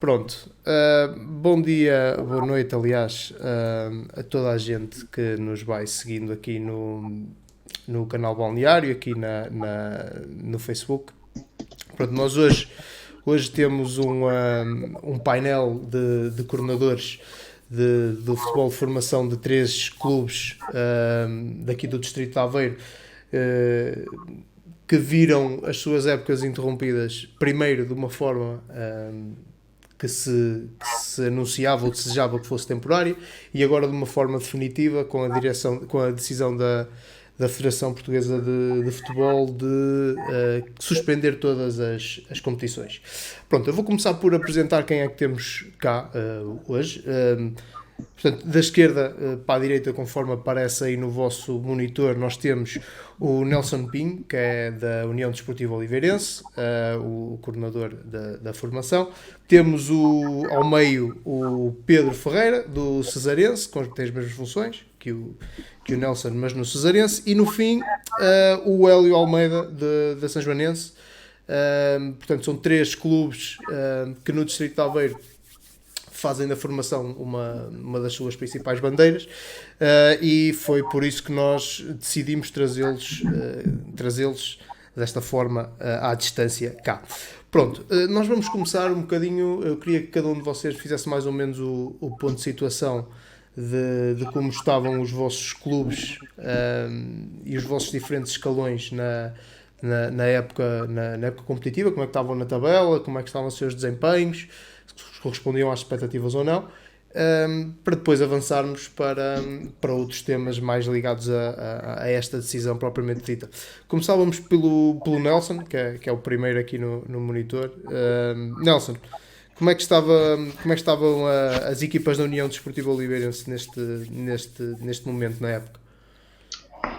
Pronto, bom dia, boa noite, aliás, a toda a gente que nos vai seguindo aqui no canal Balneário, aqui no Facebook. Pronto, nós hoje temos um painel de coordenadores do futebol de formação de três clubes daqui do Distrito de Aveiro, que viram as suas épocas interrompidas, primeiro de uma forma que se anunciava ou desejava que fosse temporária, e agora de uma forma definitiva com a decisão da Federação Portuguesa de Futebol de suspender todas as competições. Pronto, eu vou começar por apresentar quem é que temos cá hoje. Portanto, da esquerda para a direita, conforme aparece aí no vosso monitor, nós temos o Nelson Pinho, que é da União Desportiva Oliveirense, o coordenador da formação. Temos ao meio o Pedro Ferreira, do Cesarense, que tem as mesmas funções que o Nelson, mas no Cesarense. E no fim, o Hélio Almeida, da São Joanense. Portanto, são três clubes que no Distrito de Aveiro fazem da formação uma das suas principais bandeiras, e foi por isso que nós decidimos trazê-los desta forma à distância cá. Pronto, nós vamos começar um bocadinho. Eu queria que cada um de vocês fizesse mais ou menos o ponto de situação de como estavam os vossos clubes e os vossos diferentes escalões na época competitiva, como é que estavam na tabela, como é que estavam os seus desempenhos, se correspondiam às expectativas ou não, para depois avançarmos para outros temas mais ligados a esta decisão propriamente dita. Começávamos pelo Nelson, que é o primeiro aqui no monitor. Nelson, como é que estavam as equipas da União Desportiva Oliveirense neste momento, na época?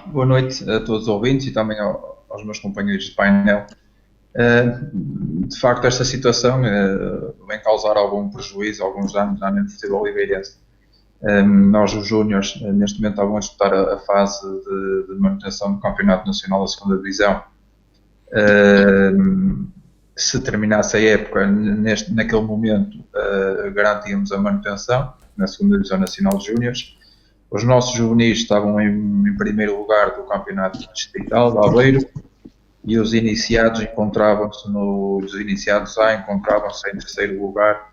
Boa noite a todos os ouvintes e também aos meus companheiros de painel. De facto, esta situação vem causar algum prejuízo, alguns danos à União Desportiva Oliveirense. Nós, os Júniores, neste momento estavam a disputar a fase de manutenção do Campeonato Nacional da 2ª Divisão. Se terminasse a época, naquele momento, garantíamos a manutenção na 2ª Divisão Nacional de Júniores. Os nossos juvenis estavam em primeiro lugar do Campeonato Distrital de Aveiro, e os iniciados encontravam-se em terceiro lugar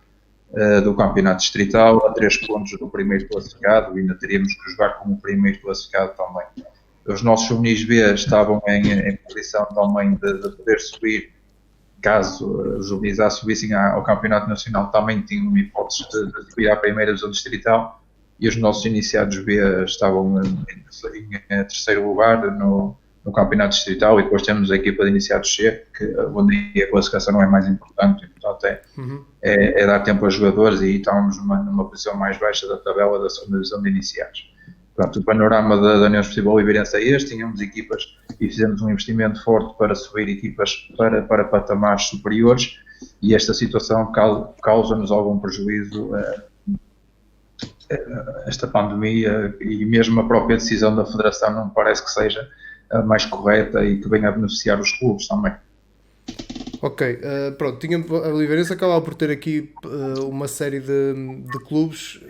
do Campeonato Distrital, a 3 pontos do primeiro classificado, e ainda teríamos que jogar como o primeiro classificado também. Os nossos juvenis B estavam em posição também de poder subir, caso os juvenis A subissem ao Campeonato Nacional, também tinham uma hipótese de subir à primeira divisão distrital, e os nossos iniciados B estavam em terceiro lugar no Campeonato Distrital, e depois temos a equipa de iniciados C, onde a classificação não é mais importante, portanto é dar tempo aos jogadores, e estávamos numa posição mais baixa da tabela da 2ª Divisão de iniciados. Portanto, o panorama da União Desportiva Oliveirense é este. Tínhamos equipas e fizemos um investimento forte para subir equipas para patamares superiores, e esta situação causa-nos algum prejuízo, esta pandemia, e mesmo a própria decisão da Federação não parece que seja a mais correta e que venha a beneficiar os clubes também. Ok, pronto, a Oliveirense acabava por ter aqui uma série de clubes,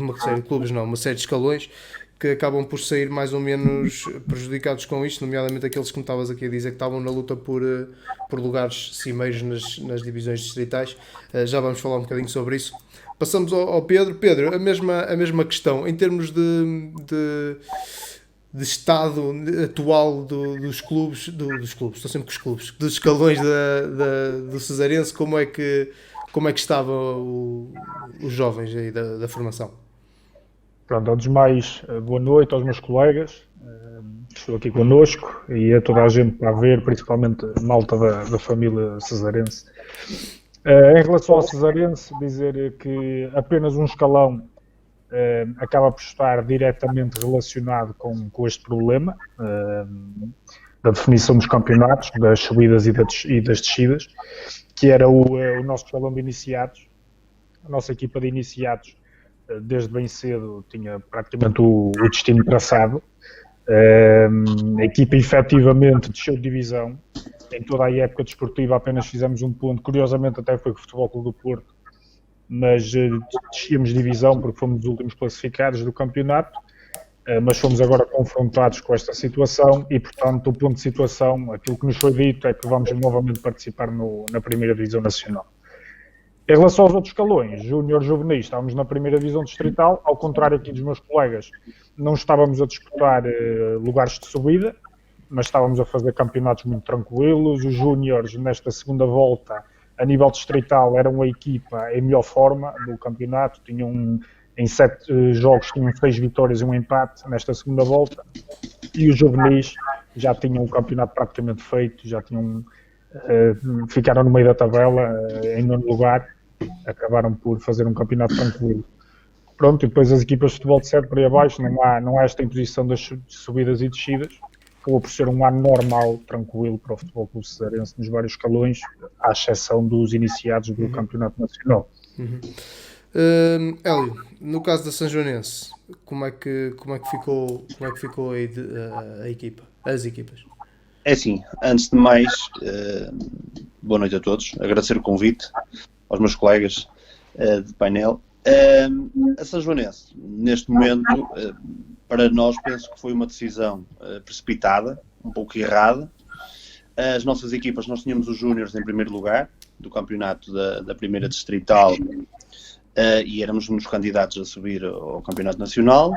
uma série de escalões que acabam por sair mais ou menos prejudicados com isto, nomeadamente aqueles que me estavas aqui a dizer que estavam na luta por lugares cimeiros nas divisões distritais. Já vamos falar um bocadinho sobre isso. Passamos ao Pedro. Pedro, a mesma questão, em termos de estado atual dos clubes, estou sempre com os clubes, dos escalões do Cesarense, como é que estavam os jovens aí da formação? Pronto, antes de mais, boa noite aos meus colegas que estão aqui connosco, e a toda a gente para ver, principalmente a malta da família cesarense. Em relação ao Cesarense, dizer que apenas um escalão acaba por estar diretamente relacionado com este problema da definição dos campeonatos, das subidas e das descidas, que era o nosso escalão de iniciados. A nossa equipa de iniciados, desde bem cedo, tinha praticamente o destino traçado. A equipa efetivamente desceu de divisão em toda a época desportiva apenas fizemos um ponto, curiosamente até foi com o Futebol Clube do Porto, mas descíamos divisão porque fomos os últimos classificados do campeonato, mas fomos agora confrontados com esta situação e, portanto, o ponto de situação, aquilo que nos foi dito é que vamos novamente participar na primeira divisão nacional. Em relação aos outros escalões, júnior e juvenis, estávamos na primeira divisão distrital, ao contrário aqui dos meus colegas, não estávamos a disputar lugares de subida, mas estávamos a fazer campeonatos muito tranquilos. Os júniores, nesta segunda volta, a nível distrital, eram a equipa em melhor forma do campeonato, em 7 jogos tinham 6 vitórias e um empate nesta segunda volta, e os juvenis já tinham o campeonato praticamente feito, já ficaram no meio da tabela, em 9º lugar, acabaram por fazer um campeonato tranquilo. Pronto, e depois as equipas de futebol de 7 por aí abaixo, não há esta imposição das subidas e descidas, acabou por ser um ano normal, tranquilo para o Futebol Clube Cesarense nos vários escalões, à exceção dos iniciados do Campeonato Nacional. Hélio, no caso da Sanjoanense, como é que ficou aí a equipa, as equipas? É assim, antes de mais, boa noite a todos, agradecer o convite aos meus colegas de painel. A Sanjoanense, neste momento, para nós, penso que foi uma decisão precipitada, um pouco errada. As nossas equipas, nós tínhamos os júniores em primeiro lugar do campeonato da primeira distrital e éramos um dos candidatos a subir ao campeonato nacional.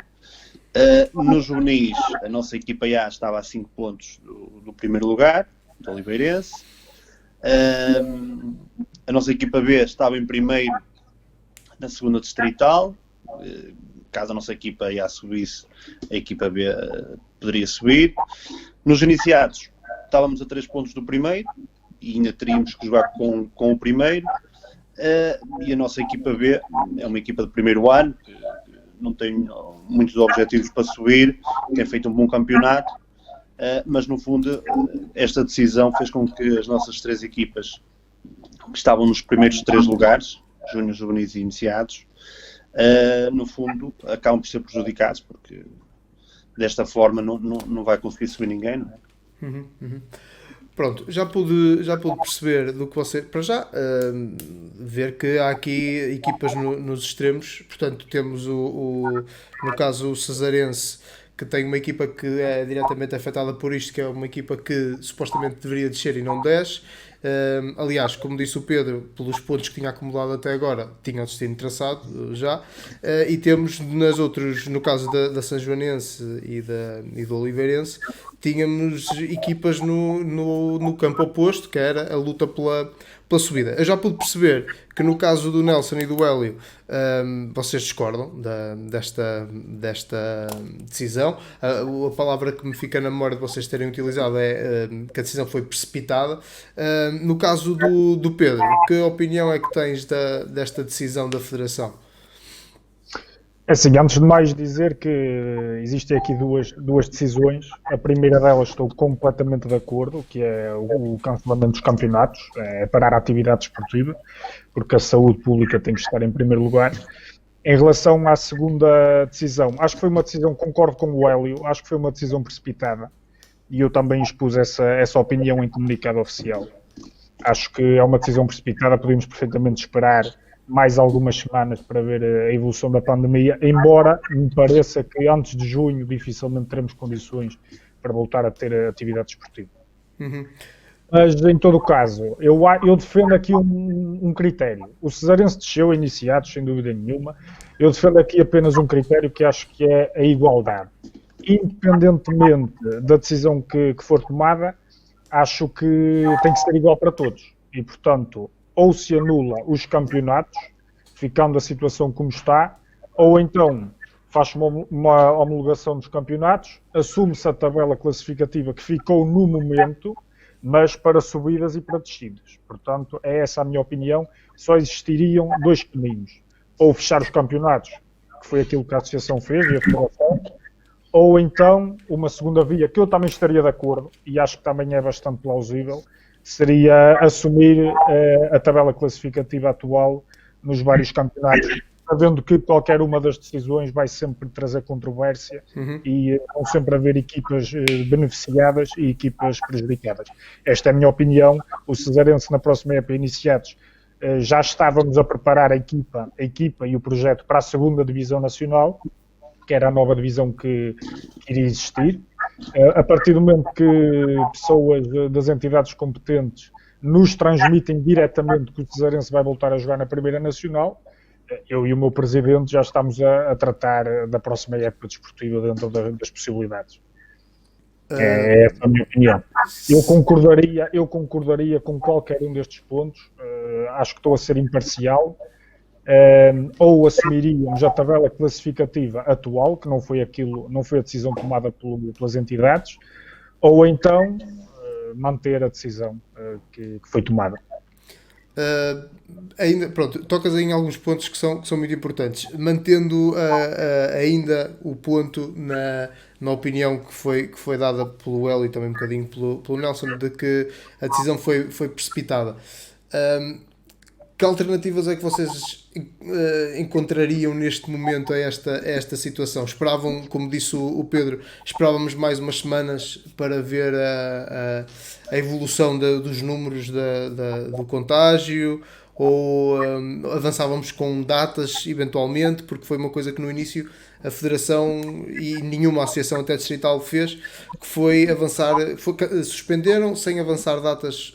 Nos juvenis, a nossa equipa A estava a 5 pontos do primeiro lugar, do Oliveirense. A nossa equipa B estava em primeiro na segunda distrital. Caso a nossa equipa A subisse, a equipa B poderia subir. Nos iniciados, estávamos a 3 pontos do primeiro e ainda teríamos que jogar com o primeiro. E a nossa equipa B é uma equipa de primeiro ano, que não tem muitos objetivos para subir, tem feito um bom campeonato, mas no fundo esta decisão fez com que as nossas 3 equipas que estavam nos primeiros 3 lugares, júniores, juvenis e iniciados, no fundo acabam por ser prejudicados, porque desta forma não vai conseguir subir ninguém, não é? Pronto, já pude perceber do que você... Para já, ver que há aqui equipas nos extremos. Portanto, temos no caso o Cesarense, que tem uma equipa que é diretamente afetada por isto, que é uma equipa que supostamente deveria descer e não desce. Aliás, como disse o Pedro, pelos pontos que tinha acumulado até agora, tinha o destino traçado já. E temos nas outras, no caso da Sanjoanense e do Oliveirense, tínhamos equipas no campo oposto, que era a luta pela subida. Eu já pude perceber que no caso do Nelson e do Hélio, vocês discordam desta decisão. A palavra que me fica na memória de vocês terem utilizado é que a decisão foi precipitada. No caso do Pedro, que opinião é que tens desta decisão da Federação? É assim, antes de mais dizer que existem aqui duas decisões. A primeira delas estou completamente de acordo, que é o cancelamento dos campeonatos, é parar a atividade esportiva, porque a saúde pública tem que estar em primeiro lugar. Em relação à segunda decisão, acho que foi uma decisão, concordo com o Hélio, acho que foi uma decisão precipitada, e eu também expus essa opinião em comunicado oficial. Acho que é uma decisão precipitada, podemos perfeitamente esperar mais algumas semanas para ver a evolução da pandemia, embora me pareça que antes de junho dificilmente teremos condições para voltar a ter a atividade esportiva. Mas, em todo o caso, eu defendo aqui um critério. O Cesarense desceu iniciados, sem dúvida nenhuma. Eu defendo aqui apenas um critério que acho que é a igualdade. Independentemente da decisão que for tomada, acho que tem que ser igual para todos. E, portanto, ou se anula os campeonatos, ficando a situação como está, ou então faz uma homologação dos campeonatos, assume-se a tabela classificativa que ficou no momento, mas para subidas e para descidas. Portanto, é essa a minha opinião. Só existiriam 2 caminhos. Ou fechar os campeonatos, que foi aquilo que a Associação fez e a Federação, ou então uma segunda via, que eu também estaria de acordo, e acho que também é bastante plausível, seria assumir a tabela classificativa atual nos vários campeonatos sabendo que qualquer uma das decisões vai sempre trazer controvérsia e vão sempre haver equipas beneficiadas e equipas prejudicadas. Esta é a minha opinião. O Cesarense, na próxima época, iniciados, já estávamos a preparar a equipa e o projeto para a segunda Divisão Nacional, que era a nova divisão que iria existir. A partir do momento que pessoas das entidades competentes nos transmitem diretamente que o Cesarense vai voltar a jogar na Primeira Nacional, eu e o meu presidente já estamos a tratar da próxima época desportiva dentro das possibilidades. É essa a minha opinião. Eu concordaria com qualquer um destes pontos. Acho que estou a ser imparcial. Ou assumiríamos a tabela classificativa atual, que não foi a decisão tomada pelas entidades, ou então manter a decisão que foi tomada. Ainda, pronto, tocas aí em alguns pontos que são muito importantes, mantendo ainda o ponto na opinião que foi dada pelo Hélio e também um bocadinho pelo Nelson, de que a decisão foi precipitada. Que alternativas é que vocês encontrariam neste momento a esta situação? Esperavam, como disse o Pedro, esperávamos mais umas semanas para ver a evolução dos números do contágio, ou avançávamos com datas eventualmente, porque foi uma coisa que no início a Federação e nenhuma associação até distrital fez, que foi avançar, suspenderam sem avançar datas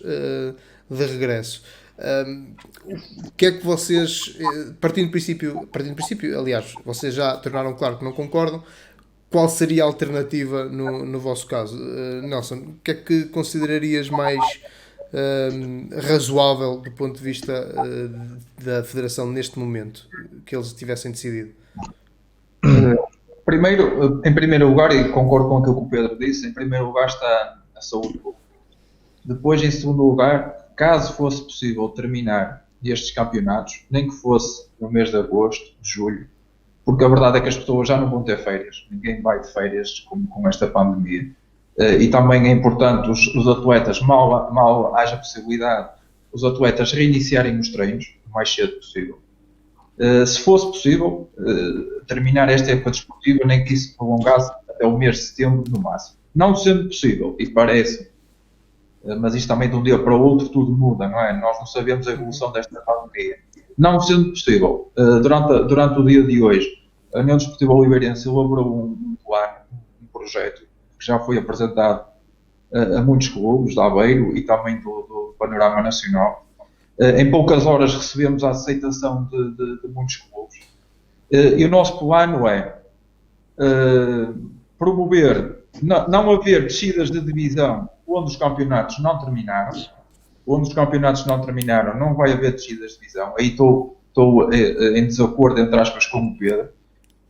de regresso. O que é que vocês, partindo do princípio, aliás, vocês já tornaram claro que não concordam, qual seria a alternativa no vosso caso? Nelson, o que é que considerarias mais razoável do ponto de vista da Federação neste momento, que eles tivessem decidido? Em primeiro lugar, e concordo com aquilo que o Pedro disse, em primeiro lugar está a saúde pública. Depois, em segundo lugar, caso fosse possível terminar estes campeonatos, nem que fosse no mês de agosto, de julho, porque a verdade é que as pessoas já não vão ter férias, ninguém vai de férias com esta pandemia, e também é importante os atletas, mal haja possibilidade, os atletas reiniciarem os treinos o mais cedo possível. Se fosse possível terminar esta época desportiva, nem que isso prolongasse até o mês de setembro no máximo. Não sendo possível, e parece, mas isto também de um dia para o outro tudo muda, não é? Nós não sabemos a evolução desta pandemia. Não sendo possível, durante o dia de hoje, a União Desportiva Oliveirense elaborou um plano, um projeto, que já foi apresentado a muitos clubes, de Aveiro e também do panorama nacional. Em poucas horas recebemos a aceitação de muitos clubes. E o nosso plano é promover, não haver descidas de divisão onde os campeonatos não terminaram. Onde os campeonatos não terminaram, não vai haver descidas de divisão. Aí estou em desacordo, entre aspas, com o Pedro.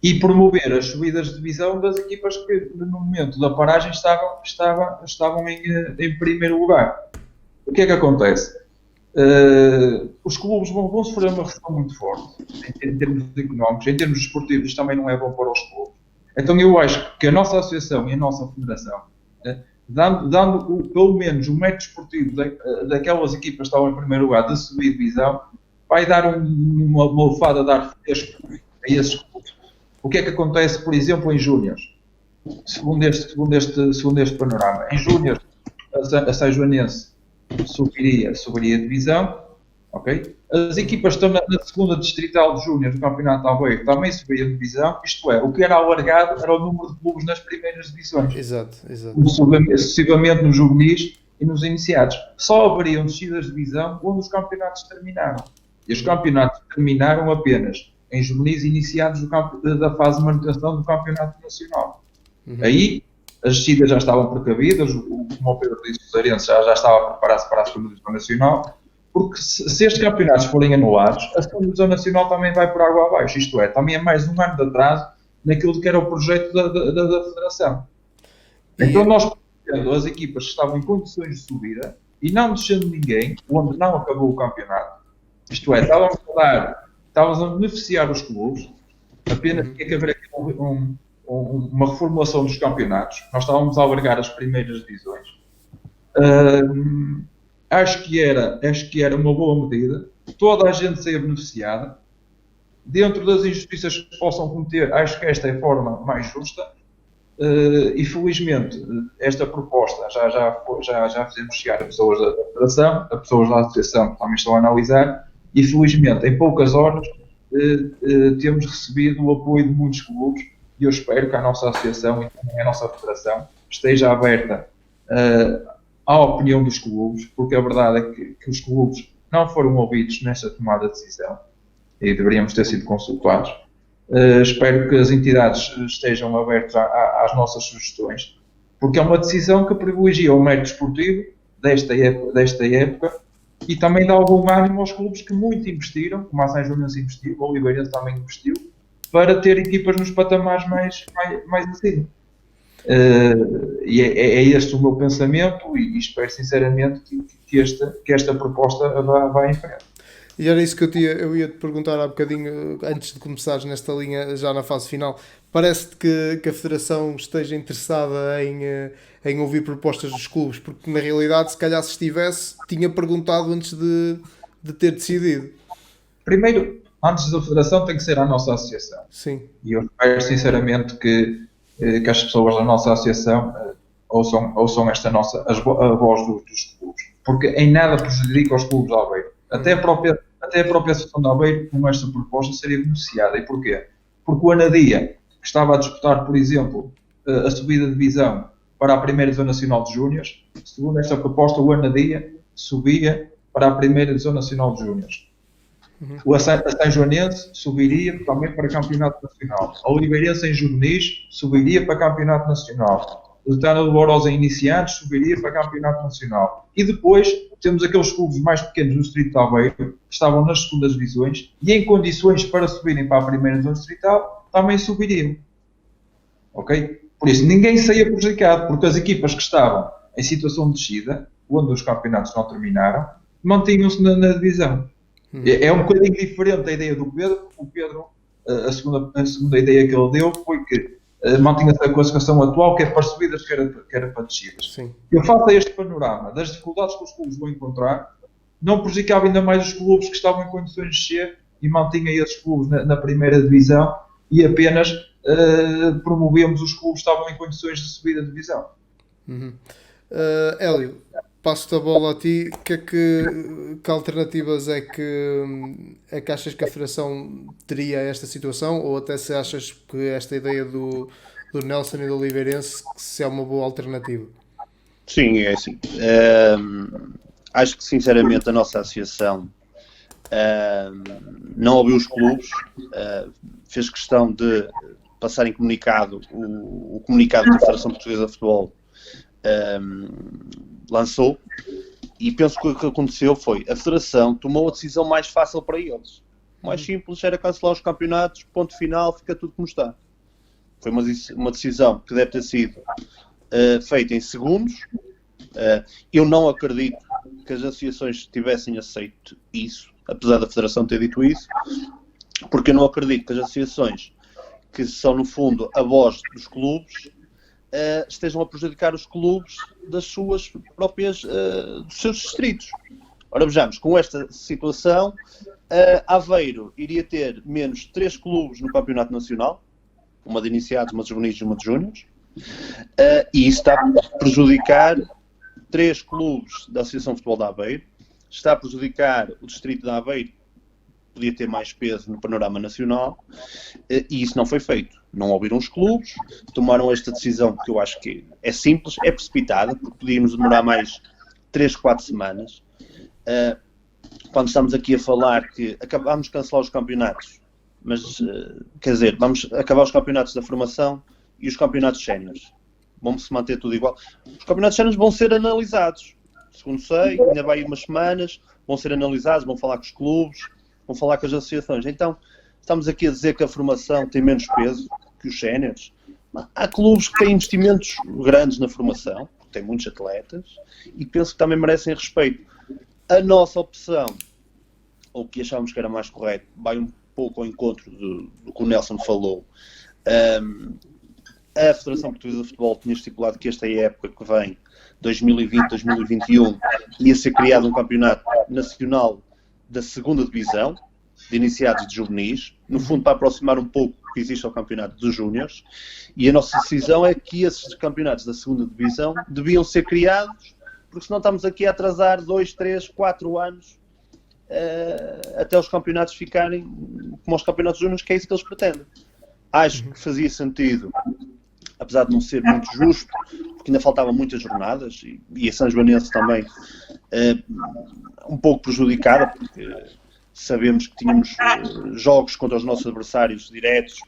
E promover as subidas de divisão das equipas que, no momento da paragem, estavam em primeiro lugar. O que é que acontece? Os clubes vão sofrer uma recessão muito forte, em termos económicos, em termos desportivos, também não é bom para os clubes. Então eu acho que a nossa associação e a nossa federação, dando pelo menos um mérito desportivo daquelas equipas que estavam em primeiro lugar de subir divisão, vai dar uma lefada de ar fresco a esses clubes. O que é que acontece, por exemplo, em Júniors? Segundo este panorama, em Júniors, a Saijoanense subiria a divisão, ok? As equipas que estão na segunda distrital de Júniors do Campeonato de Aveiro também subiriam a divisão, isto é, o que era alargado era o número de clubes nas primeiras divisões. Exato. Sucessivamente nos juvenis e nos iniciados. Só haveriam descidas de divisão onde os campeonatos terminaram. E os campeonatos terminaram apenas em juvenis iniciados da fase de manutenção do Campeonato Nacional. Aí as descidas já estavam precavidas, como o Pedro disse, o Cesarense já estava a preparar-se para a segunda divisão nacional, porque se estes campeonatos forem anulados, a segunda divisão nacional também vai por água abaixo, isto é, também é mais um ano de atraso naquilo que era o projeto da Federação. Então nós, as equipas que estavam em condições de subida, e não descendo ninguém, onde não acabou o campeonato, isto é, estávamos a beneficiar os clubes, apenas tinha que haver aqui uma reformulação dos campeonatos. Nós estávamos a alargar as primeiras divisões. Acho que era uma boa medida. Toda a gente saía beneficiada. dentro das injustiças que possam cometer, acho que esta é a forma mais justa. E felizmente esta proposta já fizemos chegar a pessoas da Federação, a pessoas da Associação que também estão a analisar, e felizmente em poucas horas temos recebido o apoio de muitos clubes, e eu espero que a nossa Associação e também a nossa Federação esteja aberta à opinião dos clubes, porque a verdade é que os clubes não foram ouvidos nesta tomada de decisão e deveríamos ter sido consultados. Espero que as entidades estejam abertas às nossas sugestões, porque é uma decisão que privilegia o mérito esportivo desta época e também dá algum ânimo aos clubes que muito investiram, como a São Joanense investiu, o Oliveirense também investiu, para ter equipas nos patamares mais acima. E é este o meu pensamento e espero sinceramente que esta proposta vá em frente. E era isso que eu ia te perguntar há bocadinho, antes de começares nesta linha, já na fase final. Parece-te que a Federação esteja interessada em ouvir propostas dos clubes, porque na realidade, se calhar se estivesse, tinha perguntado antes de ter decidido. Primeiro, antes da Federação, tem que ser a nossa Associação. Sim. E eu espero sinceramente que as pessoas da nossa Associação ouçam a voz dos clubes, porque em nada prejudica os clubes de Aveiro. Até a própria Associação de Aveiro, com esta proposta, seria beneficiada. E porquê? Porque o Anadia, que estava a disputar, por exemplo, a subida de divisão para a primeira Divisão Nacional de Júniores, segundo esta proposta, o Anadia subia para a primeira Divisão Nacional de Júniores. A São Joanense subiria também para Campeonato Nacional. A Oliveirense em Juvenis subiria para Campeonato Nacional. O Letana do Lourosa em Iniciantes subiria para Campeonato Nacional. E depois temos aqueles clubes mais pequenos do Distrito de Aveiro, que estavam nas segundas divisões, e em condições para subirem para a primeira divisão distrital, também subiriam. Ok? Por isso, ninguém saía prejudicado, porque as equipas que estavam em situação de descida, onde os campeonatos não terminaram, mantinham-se na divisão. É um bocadinho diferente a ideia do Pedro. O Pedro, a segunda ideia que ele deu foi que mantinha-se a classificação atual, quer para subidas, quer para descidas. Sim. Eu faço este panorama das dificuldades que os clubes vão encontrar, não prejudicava ainda mais os clubes que estavam em condições de descer e mantinha esses clubes na primeira divisão e apenas promovíamos os clubes que estavam em condições de subida de divisão. Hélio, passo-te a bola a ti. Que alternativas é que achas que a Federação teria a esta situação, ou até se achas que esta ideia do Nelson e do Oliveirense se é uma boa alternativa? Sim, é assim. Acho que sinceramente a nossa associação não ouviu os clubes, fez questão de passar em comunicado o comunicado da Federação Portuguesa de Futebol lançou, e penso que o que aconteceu foi a Federação tomou a decisão mais fácil para eles. O mais simples era cancelar os campeonatos, ponto final, fica tudo como está. Foi uma decisão que deve ter sido feita em segundos. Eu não acredito que as associações tivessem aceito isso, apesar da Federação ter dito isso, porque eu não acredito que as associações, que são no fundo a voz dos clubes, estejam a prejudicar os clubes das suas próprias, dos seus distritos. Ora, vejamos, com esta situação, Aveiro iria ter menos 3 clubes no Campeonato Nacional, uma de iniciados, uma de juvenis e uma de júniores, e isso está a prejudicar 3 clubes da Associação de Futebol de Aveiro, está a prejudicar o distrito de Aveiro, podia ter mais peso no panorama nacional, e isso não foi feito. Não ouviram os clubes, tomaram esta decisão que eu acho que é simples, é precipitada, porque podíamos demorar mais 3, 4 semanas. Quando estamos aqui a falar que acabamos de cancelar os campeonatos, mas, quer dizer, vamos acabar os campeonatos da formação e os campeonatos séniores. Vão-se manter tudo igual. Os campeonatos séniores vão ser analisados. Segundo sei, ainda vai ir umas semanas, vão ser analisados, vão falar com os clubes, vão falar com as associações. Então, estamos aqui a dizer que a formação tem menos peso que os séniores. Há clubes que têm investimentos grandes na formação, têm muitos atletas, e penso que também merecem respeito. A nossa opção, ou o que achávamos que era mais correto, vai um pouco ao encontro do que o Nelson falou. A Federação Portuguesa de Futebol tinha estipulado que esta época que vem, 2020-2021, ia ser criado um campeonato nacional da segunda divisão, de iniciados e de juvenis, no fundo para aproximar um pouco o que existe ao campeonato dos júniores, e a nossa decisão é que esses campeonatos da segunda divisão deviam ser criados, porque senão estamos aqui a atrasar 2, 3, 4 anos até os campeonatos ficarem como os campeonatos júniores, que é isso que eles pretendem. Acho que fazia sentido, apesar de não ser muito justo, porque ainda faltavam muitas jornadas, e a São Joanense também um pouco prejudicada, porque sabemos que tínhamos jogos contra os nossos adversários diretos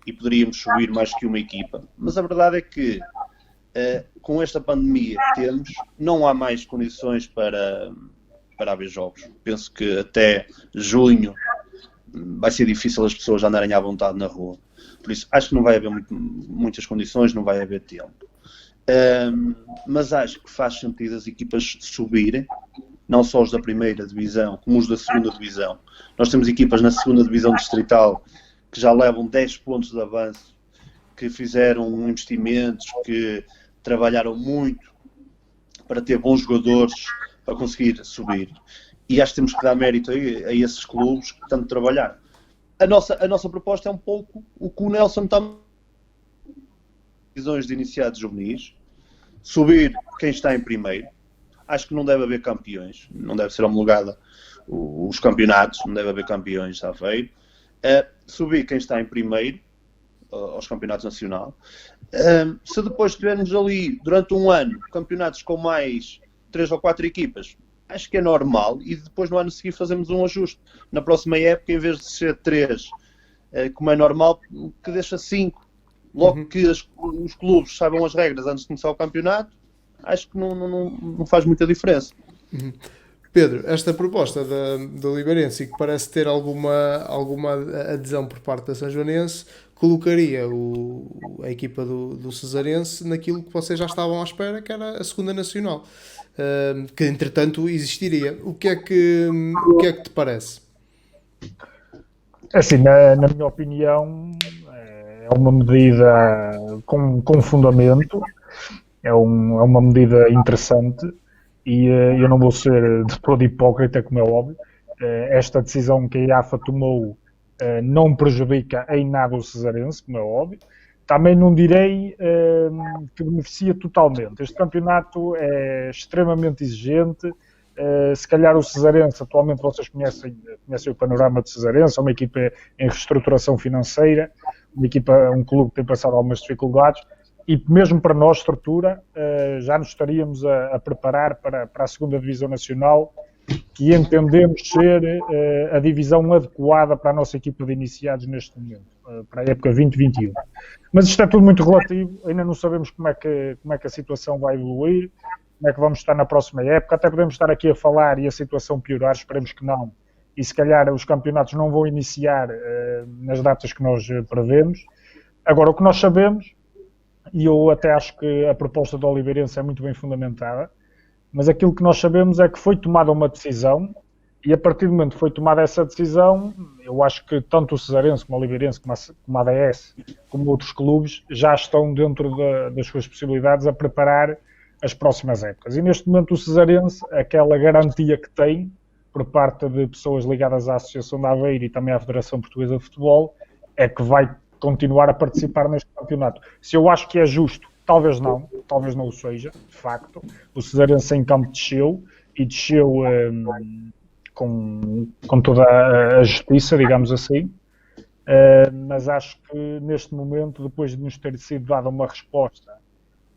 e poderíamos subir mais que uma equipa. Mas a verdade é que com esta pandemia que temos, não há mais condições para haver jogos. Penso que até junho vai ser difícil as pessoas andarem à vontade na rua. Por isso, acho que não vai haver muitas condições, não vai haver tempo. Mas acho que faz sentido as equipas subirem, não só os da primeira divisão, como os da segunda divisão. Nós temos equipas na segunda divisão distrital que já levam 10 pontos de avanço, que fizeram investimentos, que trabalharam muito para ter bons jogadores, para conseguir subir. E acho que temos que dar mérito a esses clubes que tanto trabalharam. A nossa proposta é um pouco o que o Nelson também... Divisões de iniciados juvenis, subir quem está em primeiro. Acho que não deve haver campeões, não deve ser homologada os campeonatos, não deve haver campeões, está feio. Subir quem está em primeiro aos campeonatos nacional. Se depois tivermos ali, durante um ano, campeonatos com mais 3 ou 4 equipas, acho que é normal, e depois no ano seguinte fazemos um ajuste. Na próxima época, em vez de ser 3, como é normal, que deixa 5. Logo que os clubes saibam as regras antes de começar o campeonato, acho que não faz muita diferença. Pedro, esta proposta da Oliveirense, que parece ter alguma adesão por parte da São Joanense, colocaria a equipa do Cesarense naquilo que vocês já estavam à espera, que era a segunda nacional, que entretanto existiria. O que é que te parece? Assim, na minha opinião, é uma medida com fundamento, é uma medida interessante, e eu não vou ser de todo hipócrita, como é óbvio. Esta decisão que a IAFA tomou não prejudica em nada o Cesarense, como é óbvio. Também não direi que beneficia totalmente. Este campeonato é extremamente exigente. Se calhar o Cesarense, atualmente vocês conhecem o panorama de Cesarense, é uma equipa em reestruturação financeira, um clube que tem passado algumas dificuldades, e mesmo para nós, estrutura, já nos estaríamos a preparar para a segunda divisão nacional, que entendemos ser a divisão adequada para a nossa equipa de iniciados neste momento, para a época 2021. Mas isto é tudo muito relativo, ainda não sabemos como é que a situação vai evoluir, como é que vamos estar na próxima época, até podemos estar aqui a falar e a situação piorar, esperemos que não, e se calhar os campeonatos não vão iniciar nas datas que nós prevemos. Agora, o que nós sabemos, e eu até acho que a proposta do Oliveirense é muito bem fundamentada, mas aquilo que nós sabemos é que foi tomada uma decisão, e a partir do momento que foi tomada essa decisão, eu acho que tanto o Cesarense como o Oliveirense, como a ADS, como outros clubes, já estão dentro das suas possibilidades a preparar as próximas épocas. E neste momento o Cesarense, aquela garantia que tem, por parte de pessoas ligadas à Associação de Aveiro e também à Federação Portuguesa de Futebol, é que vai continuar a participar neste campeonato. Se eu acho que é justo, talvez não o seja, de facto. O Cesarense em campo desceu, e desceu com toda a justiça, digamos assim, mas acho que neste momento, depois de nos ter sido dada uma resposta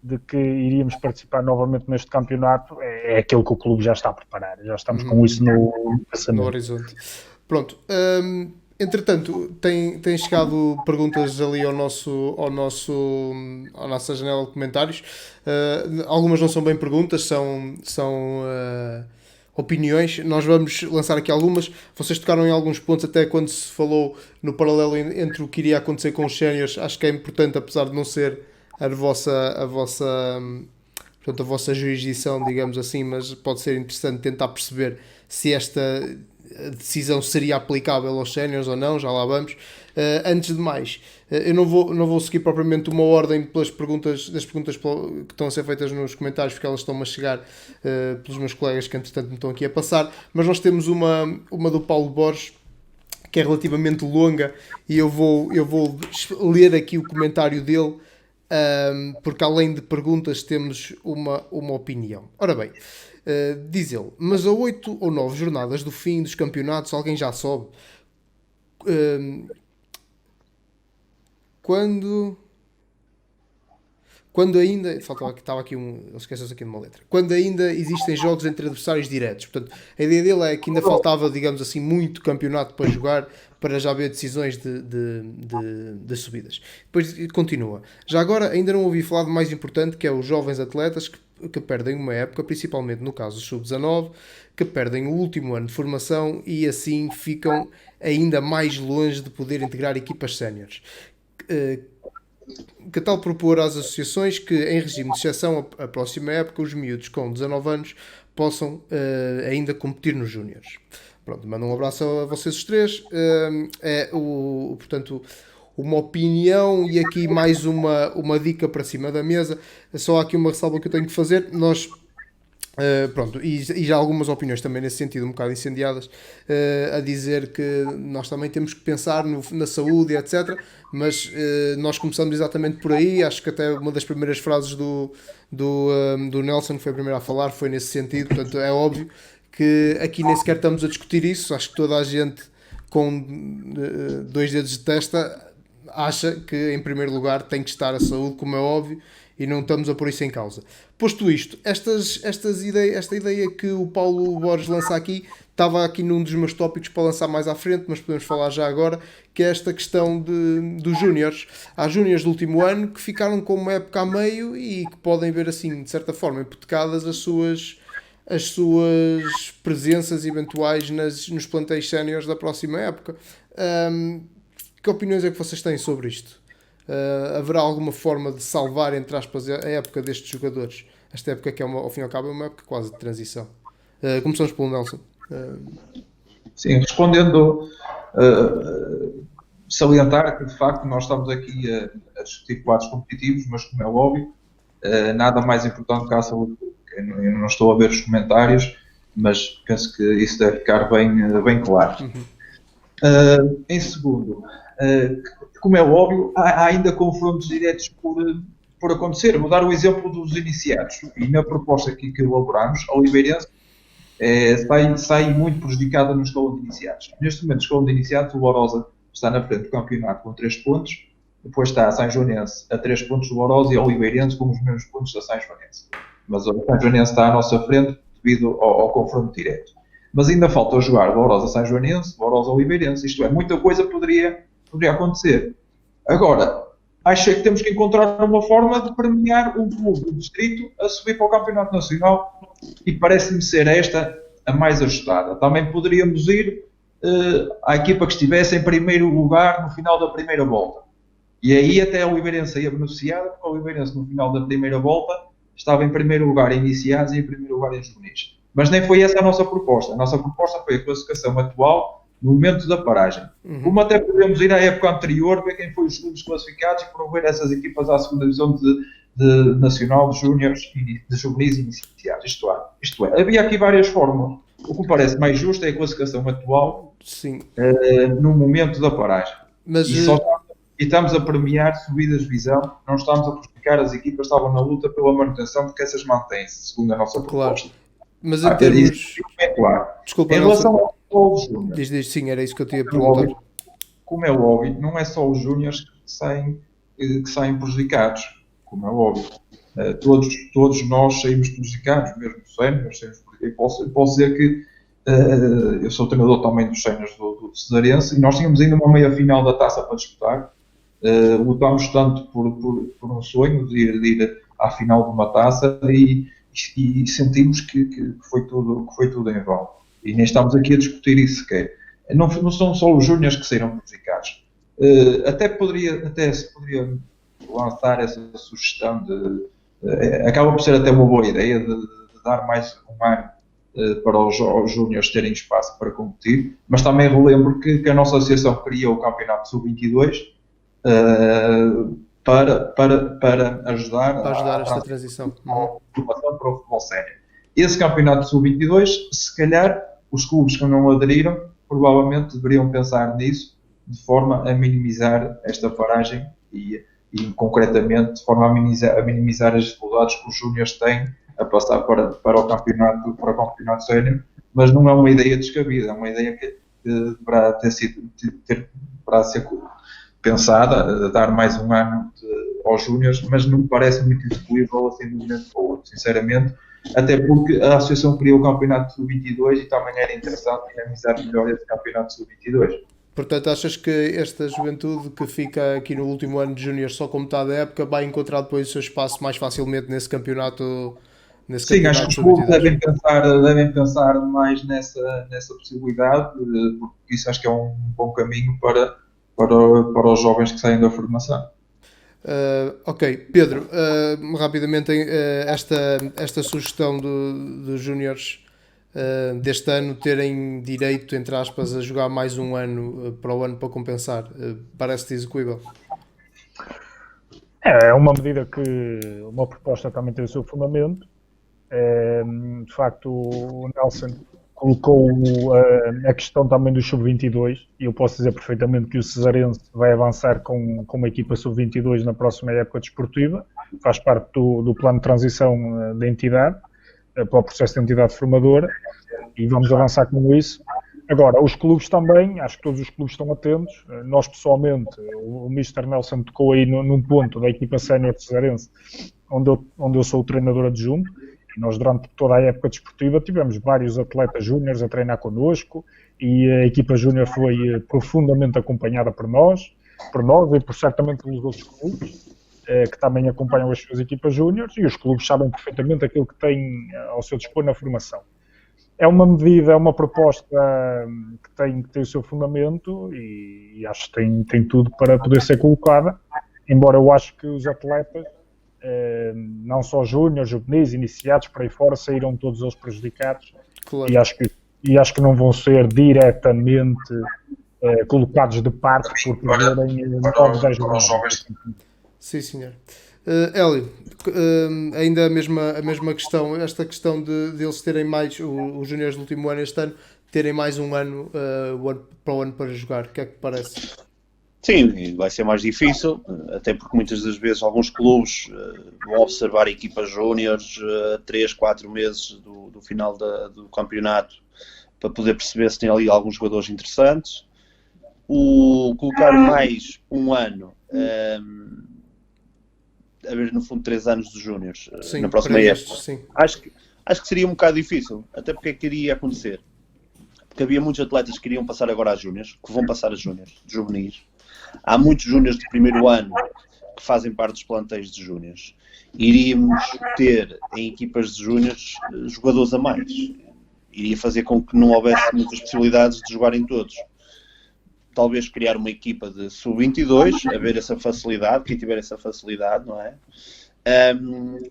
de que iríamos participar novamente neste campeonato, é aquilo que o clube já está a preparar, já estamos com isso no pensamento. No horizonte. Pronto. Entretanto, tem chegado perguntas ali à nossa janela de comentários. Algumas não são bem perguntas, são opiniões. Nós vamos lançar aqui algumas. Vocês tocaram em alguns pontos, até quando se falou no paralelo entre o que iria acontecer com os séniores. Acho que é importante, apesar de não ser a vossa jurisdição, digamos assim, mas pode ser interessante tentar perceber se esta decisão seria aplicável aos séniores ou não, já lá vamos. Antes de mais, eu não vou seguir propriamente uma ordem das perguntas que estão a ser feitas nos comentários, porque elas estão-me a chegar pelos meus colegas que entretanto me estão aqui a passar, mas nós temos uma do Paulo Borges, que é relativamente longa, e eu vou ler aqui o comentário dele, porque além de perguntas temos uma opinião. Ora bem, diz ele, mas a 8 ou 9 jornadas do fim dos campeonatos alguém já sobe. Quando ainda... Estava aqui esqueceu-se aqui de uma letra. Quando ainda existem jogos entre adversários diretos. Portanto, a ideia dele é que ainda faltava, digamos assim, muito campeonato para jogar, para já haver decisões de subidas. Depois continua. Já agora, ainda não ouvi falar do mais importante, que é os jovens atletas que perdem uma época, principalmente no caso do sub-19, que perdem o último ano de formação e assim ficam ainda mais longe de poder integrar equipas séniores. Que tal propor às associações que, em regime de exceção, a próxima época, os miúdos com 19 anos possam ainda competir nos júniores? Pronto, mando um abraço a vocês os três. Portanto, uma opinião e aqui mais uma dica para cima da mesa. Só há aqui uma ressalva que eu tenho que fazer. Nós... e já algumas opiniões também nesse sentido um bocado incendiadas, a dizer que nós também temos que pensar na saúde, etc. Mas nós começamos exatamente por aí. Acho que até uma das primeiras frases do Nelson, que foi a primeira a falar, foi nesse sentido. Portanto, é óbvio que aqui nem sequer estamos a discutir isso. Acho que toda a gente com 2 dedos de testa acha que em primeiro lugar tem que estar a saúde, como é óbvio, e não estamos a pôr isso em causa. Posto isto, esta ideia que o Paulo Borges lança aqui, estava aqui num dos meus tópicos para lançar mais à frente, mas podemos falar já agora, que é esta questão dos júniores. Há júniores do último ano que ficaram com uma época a meio e que podem ver assim, de certa forma, hipotecadas as suas presenças eventuais nos plantéis séniores da próxima época. Que opiniões é que vocês têm sobre isto? Haverá alguma forma de salvar, entre aspas, a época destes jogadores? Esta época que ao fim e ao cabo é uma época quase de transição. Começamos pelo Nelson. Sim, respondendo, salientar que de facto nós estamos aqui a discutir quadros competitivos, mas como é óbvio, nada mais importante que a saúde pública. Eu não estou a ver os comentários, mas penso que isso deve ficar bem claro. Uhum. Em segundo, como é óbvio, há ainda confrontos diretos por acontecer. Vou dar o exemplo dos iniciados. E na proposta aqui que elaboramos, a Oliveirense sai muito prejudicada no escalão de iniciados. Neste momento, o escalão de iniciados, o Lourosa está na frente do campeonato com 3 pontos, depois está a São Joanense a 3 pontos do Lourosa e a Oliveirense com os mesmos pontos da São Joanense. Mas a São Joanense está à nossa frente devido ao confronto direto. Mas ainda falta jogar Lourosa São Joanense, Lourosa Oliveirense. Isto é, muita coisa poderia acontecer. Agora, acho que temos que encontrar uma forma de premiar um clube do distrito a subir para o Campeonato Nacional e parece-me ser esta a mais ajustada. Também poderíamos ir à equipa que estivesse em primeiro lugar no final da primeira volta. E aí até a Oliveirense ia beneficiada, porque a Oliveirense no final da primeira volta estava em primeiro lugar em iniciados e em primeiro lugar em juvenis. Mas nem foi essa a nossa proposta. A nossa proposta foi a classificação atual no momento da paragem. Uhum. Como até podemos ir à época anterior, ver quem foi os clubes classificados e promover essas equipas à segunda divisão de nacional, de júniores e de juvenis iniciados. Isto é, havia aqui várias fórmulas. O que me parece mais justo é a classificação atual. Sim. No momento da paragem. Mas, e estamos a premiar subidas de divisão, não estamos a prejudicar as equipas que estavam na luta pela manutenção, porque essas mantêm-se, segundo a nossa proposta. Claro. Mas em termos... Isso é claro. Desculpa, em relação aos júniores... Diz, sim, era isso que eu te ia perguntar. Como é óbvio, não é só os júniores que saem prejudicados, como é óbvio. Todos nós saímos prejudicados, mesmo os séniores. Eu posso dizer que eu sou treinador também dos séniores do Cesarense e nós tínhamos ainda uma meia-final da taça para disputar. Lutámos tanto por um sonho de ir à final de uma taça e sentimos que foi tudo em vão. E nem estamos aqui a discutir isso sequer. Não são só os júniores que saíram prejudicados. Até se poderia lançar essa sugestão acaba por ser até uma boa ideia de dar mais um ano para os júniores terem espaço para competir, mas também relembro que a nossa associação criou o Campeonato Sub-22 para ajudar esta transição. Formação para o futebol sénior. Esse Campeonato Sub-22, se calhar, os clubes que não aderiram provavelmente deveriam pensar nisso de forma a minimizar esta paragem e concretamente de forma a minimizar as dificuldades que os júniores têm a passar para o campeonato sénior, mas não é uma ideia descabida, é uma ideia que deverá deverá ser pensada, a dar mais um ano aos júniores, mas não me parece muito execuível assim de um momento para o outro, sinceramente, até porque a Associação criou o campeonato sub-22 e também era interessante dinamizar melhor esse campeonato sub-22. Portanto, achas que esta juventude que fica aqui no último ano de júnior só com metade da época vai encontrar depois o seu espaço mais facilmente nesse campeonato? Sim, acho que os clubes devem pensar mais nessa possibilidade, porque isso acho que é um bom caminho para os jovens que saem da formação. Ok, Pedro, rapidamente esta sugestão dos júniores deste ano terem direito, entre aspas, a jogar mais um ano para o ano para compensar, parece-te execuível? É uma medida uma proposta também tem o seu fundamento. De facto, o Nelson colocou a questão também do sub-22 e eu posso dizer perfeitamente que o Cesarense vai avançar com uma equipa sub-22 na próxima época desportiva, faz parte do plano de transição da entidade para o processo de entidade formadora e vamos avançar com isso. Agora, os clubes também, acho que todos os clubes estão atentos. Nós, pessoalmente, o Mr. Nelson tocou aí num ponto da equipa sénior de Cesarense, onde eu sou o treinador adjunto. E nós, durante toda a época desportiva, tivemos vários atletas júniores a treinar connosco e a equipa júnior foi profundamente acompanhada por nós e por certamente pelos outros clubes que também acompanham as suas equipas júniores e os clubes sabem perfeitamente aquilo que têm ao seu dispor na formação. É uma medida, é uma proposta que tem o seu fundamento e acho que tem tudo para poder ser colocada, embora eu acho que os atletas, não só júniores, juvenis, iniciados, por aí fora, saíram todos eles prejudicados. Claro. E acho que não vão ser diretamente colocados de parte por perderem 9, 10 jovens. Sim, senhor. Hélio, ainda a mesma questão, esta questão de eles terem mais, os júniores do último ano este ano, terem mais um ano para o ano para jogar, o que é que parece? Sim, vai ser mais difícil, até porque muitas das vezes alguns clubes vão observar equipas júniores 3, 4 meses do final do campeonato para poder perceber se tem ali alguns jogadores interessantes. Colocar mais um ano, a ver no fundo 3 anos de júniores na próxima época, acho que seria um bocado difícil, até porque é que iria acontecer? Porque havia muitos atletas que queriam passar agora às júniores, que vão passar às júniores, juvenis. Há muitos júniores de primeiro ano que fazem parte dos plantéis de júniores. Iríamos ter em equipas de júniores jogadores a mais. Iria fazer com que não houvesse muitas possibilidades de jogarem todos. Talvez criar uma equipa de sub-22, haver essa facilidade, quem tiver essa facilidade, não é?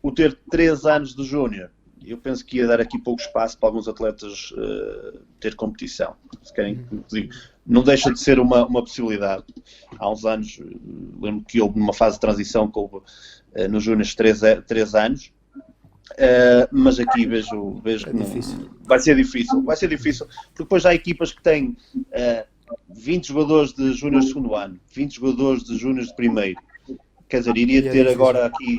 O ter 3 anos de júnior, eu penso que ia dar aqui pouco espaço para alguns atletas ter competição. Se querem, não deixa de ser uma possibilidade. Há uns anos, lembro que houve uma fase de transição que houve nos júniores 3 anos, mas aqui vejo que não, vai ser difícil, porque depois há equipas que têm 20 jogadores de júniores de segundo ano, 20 jogadores de júniores de primeiro. Quer dizer, iria ter agora aqui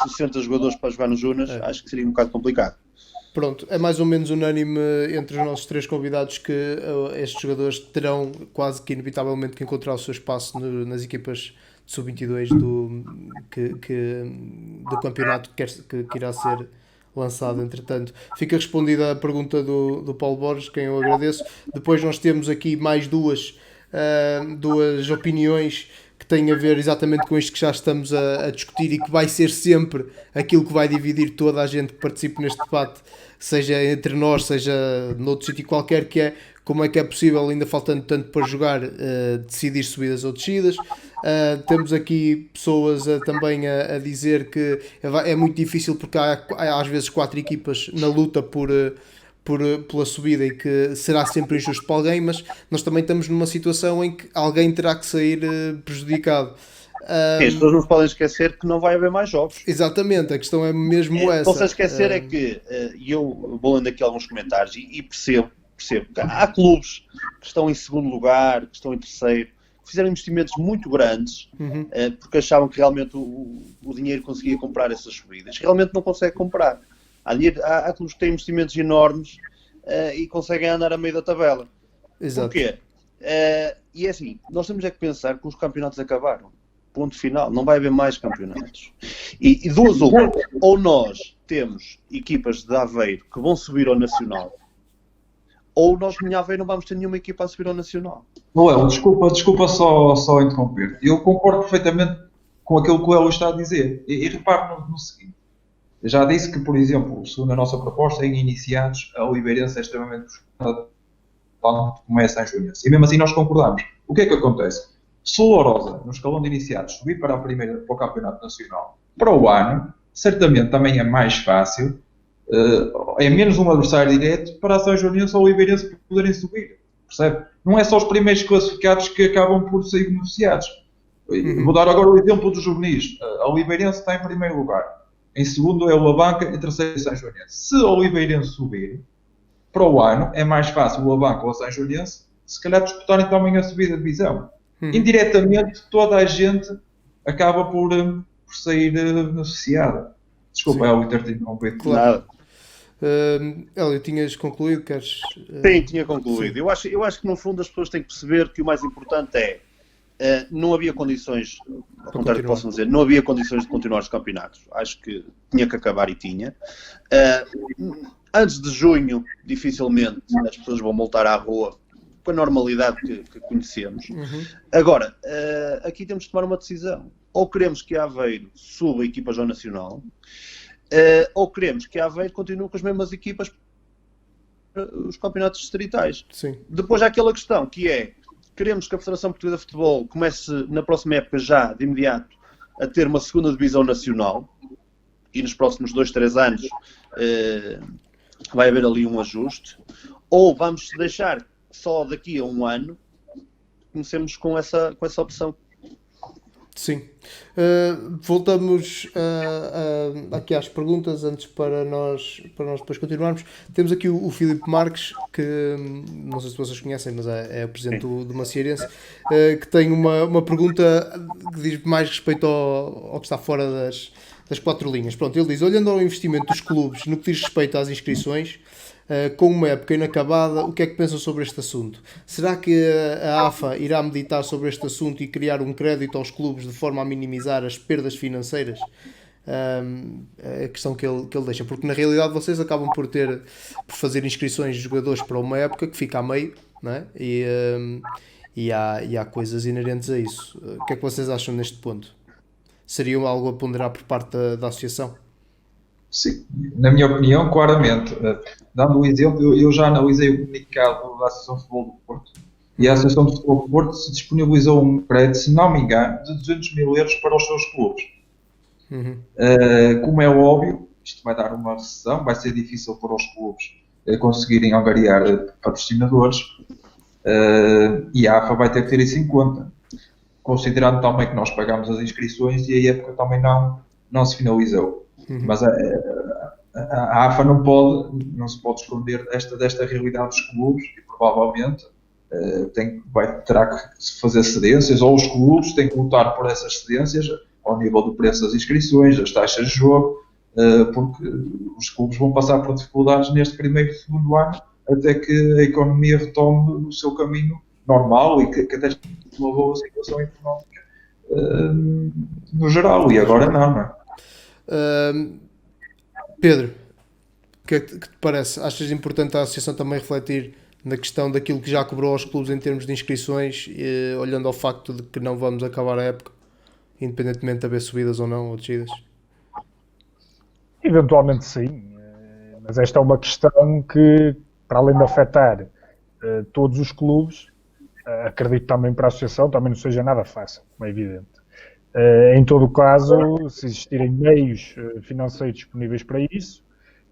60 jogadores para jogar nos júniores, acho que seria um bocado complicado. Pronto, é mais ou menos unânime entre os nossos 3 convidados que estes jogadores terão quase que inevitavelmente que encontrar o seu espaço nas equipas de sub-22 do campeonato que irá ser lançado. Entretanto, fica respondida a pergunta do Paulo Borges, quem eu agradeço. Depois nós temos aqui mais duas opiniões que têm a ver exatamente com isto que já estamos a discutir e que vai ser sempre aquilo que vai dividir toda a gente que participe neste debate, seja entre nós, seja noutro sítio qualquer, que é como é que é possível, ainda faltando tanto para jogar, decidir subidas ou descidas. Temos aqui pessoas também a dizer que é muito difícil porque há às vezes 4 equipas na luta pela subida e que será sempre injusto para alguém, mas nós também estamos numa situação em que alguém terá que sair prejudicado. As pessoas não podem esquecer que não vai haver mais jogos. Exatamente, a questão é mesmo essa. Não se esquecer é que, e eu vou lendo aqui alguns comentários e percebo, percebo. Há clubes que estão em segundo lugar, que estão em terceiro, que fizeram investimentos muito grandes, porque achavam que realmente o dinheiro conseguia comprar essas subidas. Realmente não consegue comprar. Há clubes que têm investimentos enormes e conseguem andar a meio da tabela. Exato. Porquê? E é assim, nós temos é que pensar que os campeonatos acabaram. Ponto final. Não vai haver mais campeonatos. E duas ou nós temos equipas de Aveiro que vão subir ao Nacional, ou nós em Aveiro não vamos ter nenhuma equipa a subir ao Nacional. Léo, desculpa só interromper. Eu concordo perfeitamente com aquilo que o Léo está a dizer. E repare no seguinte. Eu já disse que, por exemplo, segundo a nossa proposta, em iniciados, a Oliveirense é extremamente buscada tanto como é a São Joanense. E mesmo assim nós concordamos. O que é que acontece? Se o Lourosa, no escalão de iniciados, subir para o Campeonato Nacional, para o ano, certamente também é mais fácil, é menos um adversário direto para a São Joanense ou o Oliveirense poderem subir. Percebe? Não é só os primeiros classificados que acabam por ser beneficiados. Vou dar agora o exemplo dos juvenis. A Oliveirense está em primeiro lugar. Em segundo é o Labanca e terceiro é o São Joanense. Se a Oliveirense subir, para o ano é mais fácil o Labanca ou o São Joanense se calhar disputarem também a subida de divisão. Indiretamente toda a gente acaba por sair beneficiada. Desculpa, Hélio, ter-te interrompido. Claro. Hélio, tinhas concluído? Queres? Sim, tinha concluído. Eu acho que no fundo as pessoas têm que perceber que o mais importante é não havia condições, ao contrário do que possam dizer, não havia condições de continuar os campeonatos. Acho que tinha que acabar e tinha. Antes de junho, dificilmente as pessoas vão voltar à rua com a normalidade que conhecemos. Agora, aqui temos de tomar uma decisão. Ou queremos que a Aveiro suba equipas ao Nacional, ou queremos que a Aveiro continue com as mesmas equipas para os campeonatos distritais. Sim. Depois há aquela questão que é, queremos que a Federação Portuguesa de Futebol comece na próxima época já, de imediato, a ter uma segunda divisão nacional, e nos próximos 2-3 anos vai haver ali um ajuste, ou vamos deixar só daqui a um ano comecemos com essa opção. Sim. Voltamos aqui às perguntas antes para nós depois continuarmos. Temos aqui o Filipe Marques, que não sei se vocês conhecem, mas é o presidente do Macieirense, que tem uma pergunta que diz mais respeito ao que está fora das quatro linhas. Pronto, ele diz, olhando ao investimento dos clubes no que diz respeito às inscrições, com uma época inacabada, o que é que pensam sobre este assunto? Será que a AFA irá meditar sobre este assunto e criar um crédito aos clubes de forma a minimizar as perdas financeiras? A questão que ele deixa, porque na realidade vocês acabam por fazer inscrições de jogadores para uma época que fica a meio, não é? E há coisas inerentes a isso. O que é que vocês acham neste ponto? Seria algo a ponderar por parte da associação? Sim, na minha opinião, claramente. Dando um exemplo, eu já analisei o comunicado da Associação de Futebol do Porto e a Associação de Futebol do Porto se disponibilizou um crédito, se não me engano, de 200 mil euros para os seus clubes. Como é óbvio, isto vai dar uma recessão, vai ser difícil para os clubes conseguirem angariar patrocinadores e a AFA vai ter que ter isso em conta, considerando também que nós pagamos as inscrições e a época também não se finalizou. Mas a AFA não se pode esconder desta realidade dos clubes e provavelmente terá que fazer cedências, ou os clubes têm que lutar por essas cedências ao nível do preço das inscrições, das taxas de jogo, porque os clubes vão passar por dificuldades neste primeiro e segundo ano até que a economia retome o seu caminho normal e que até uma boa situação económica no geral, e agora não é? Pedro, o que te parece? Achas importante a associação também refletir na questão daquilo que já cobrou aos clubes em termos de inscrições, olhando ao facto de que não vamos acabar a época, independentemente de haver subidas ou não, ou descidas? Eventualmente sim, mas esta é uma questão que, para além de afetar todos os clubes, acredito também para a associação, também não seja nada fácil, como é evidente. Em todo o caso, se existirem meios financeiros disponíveis para isso,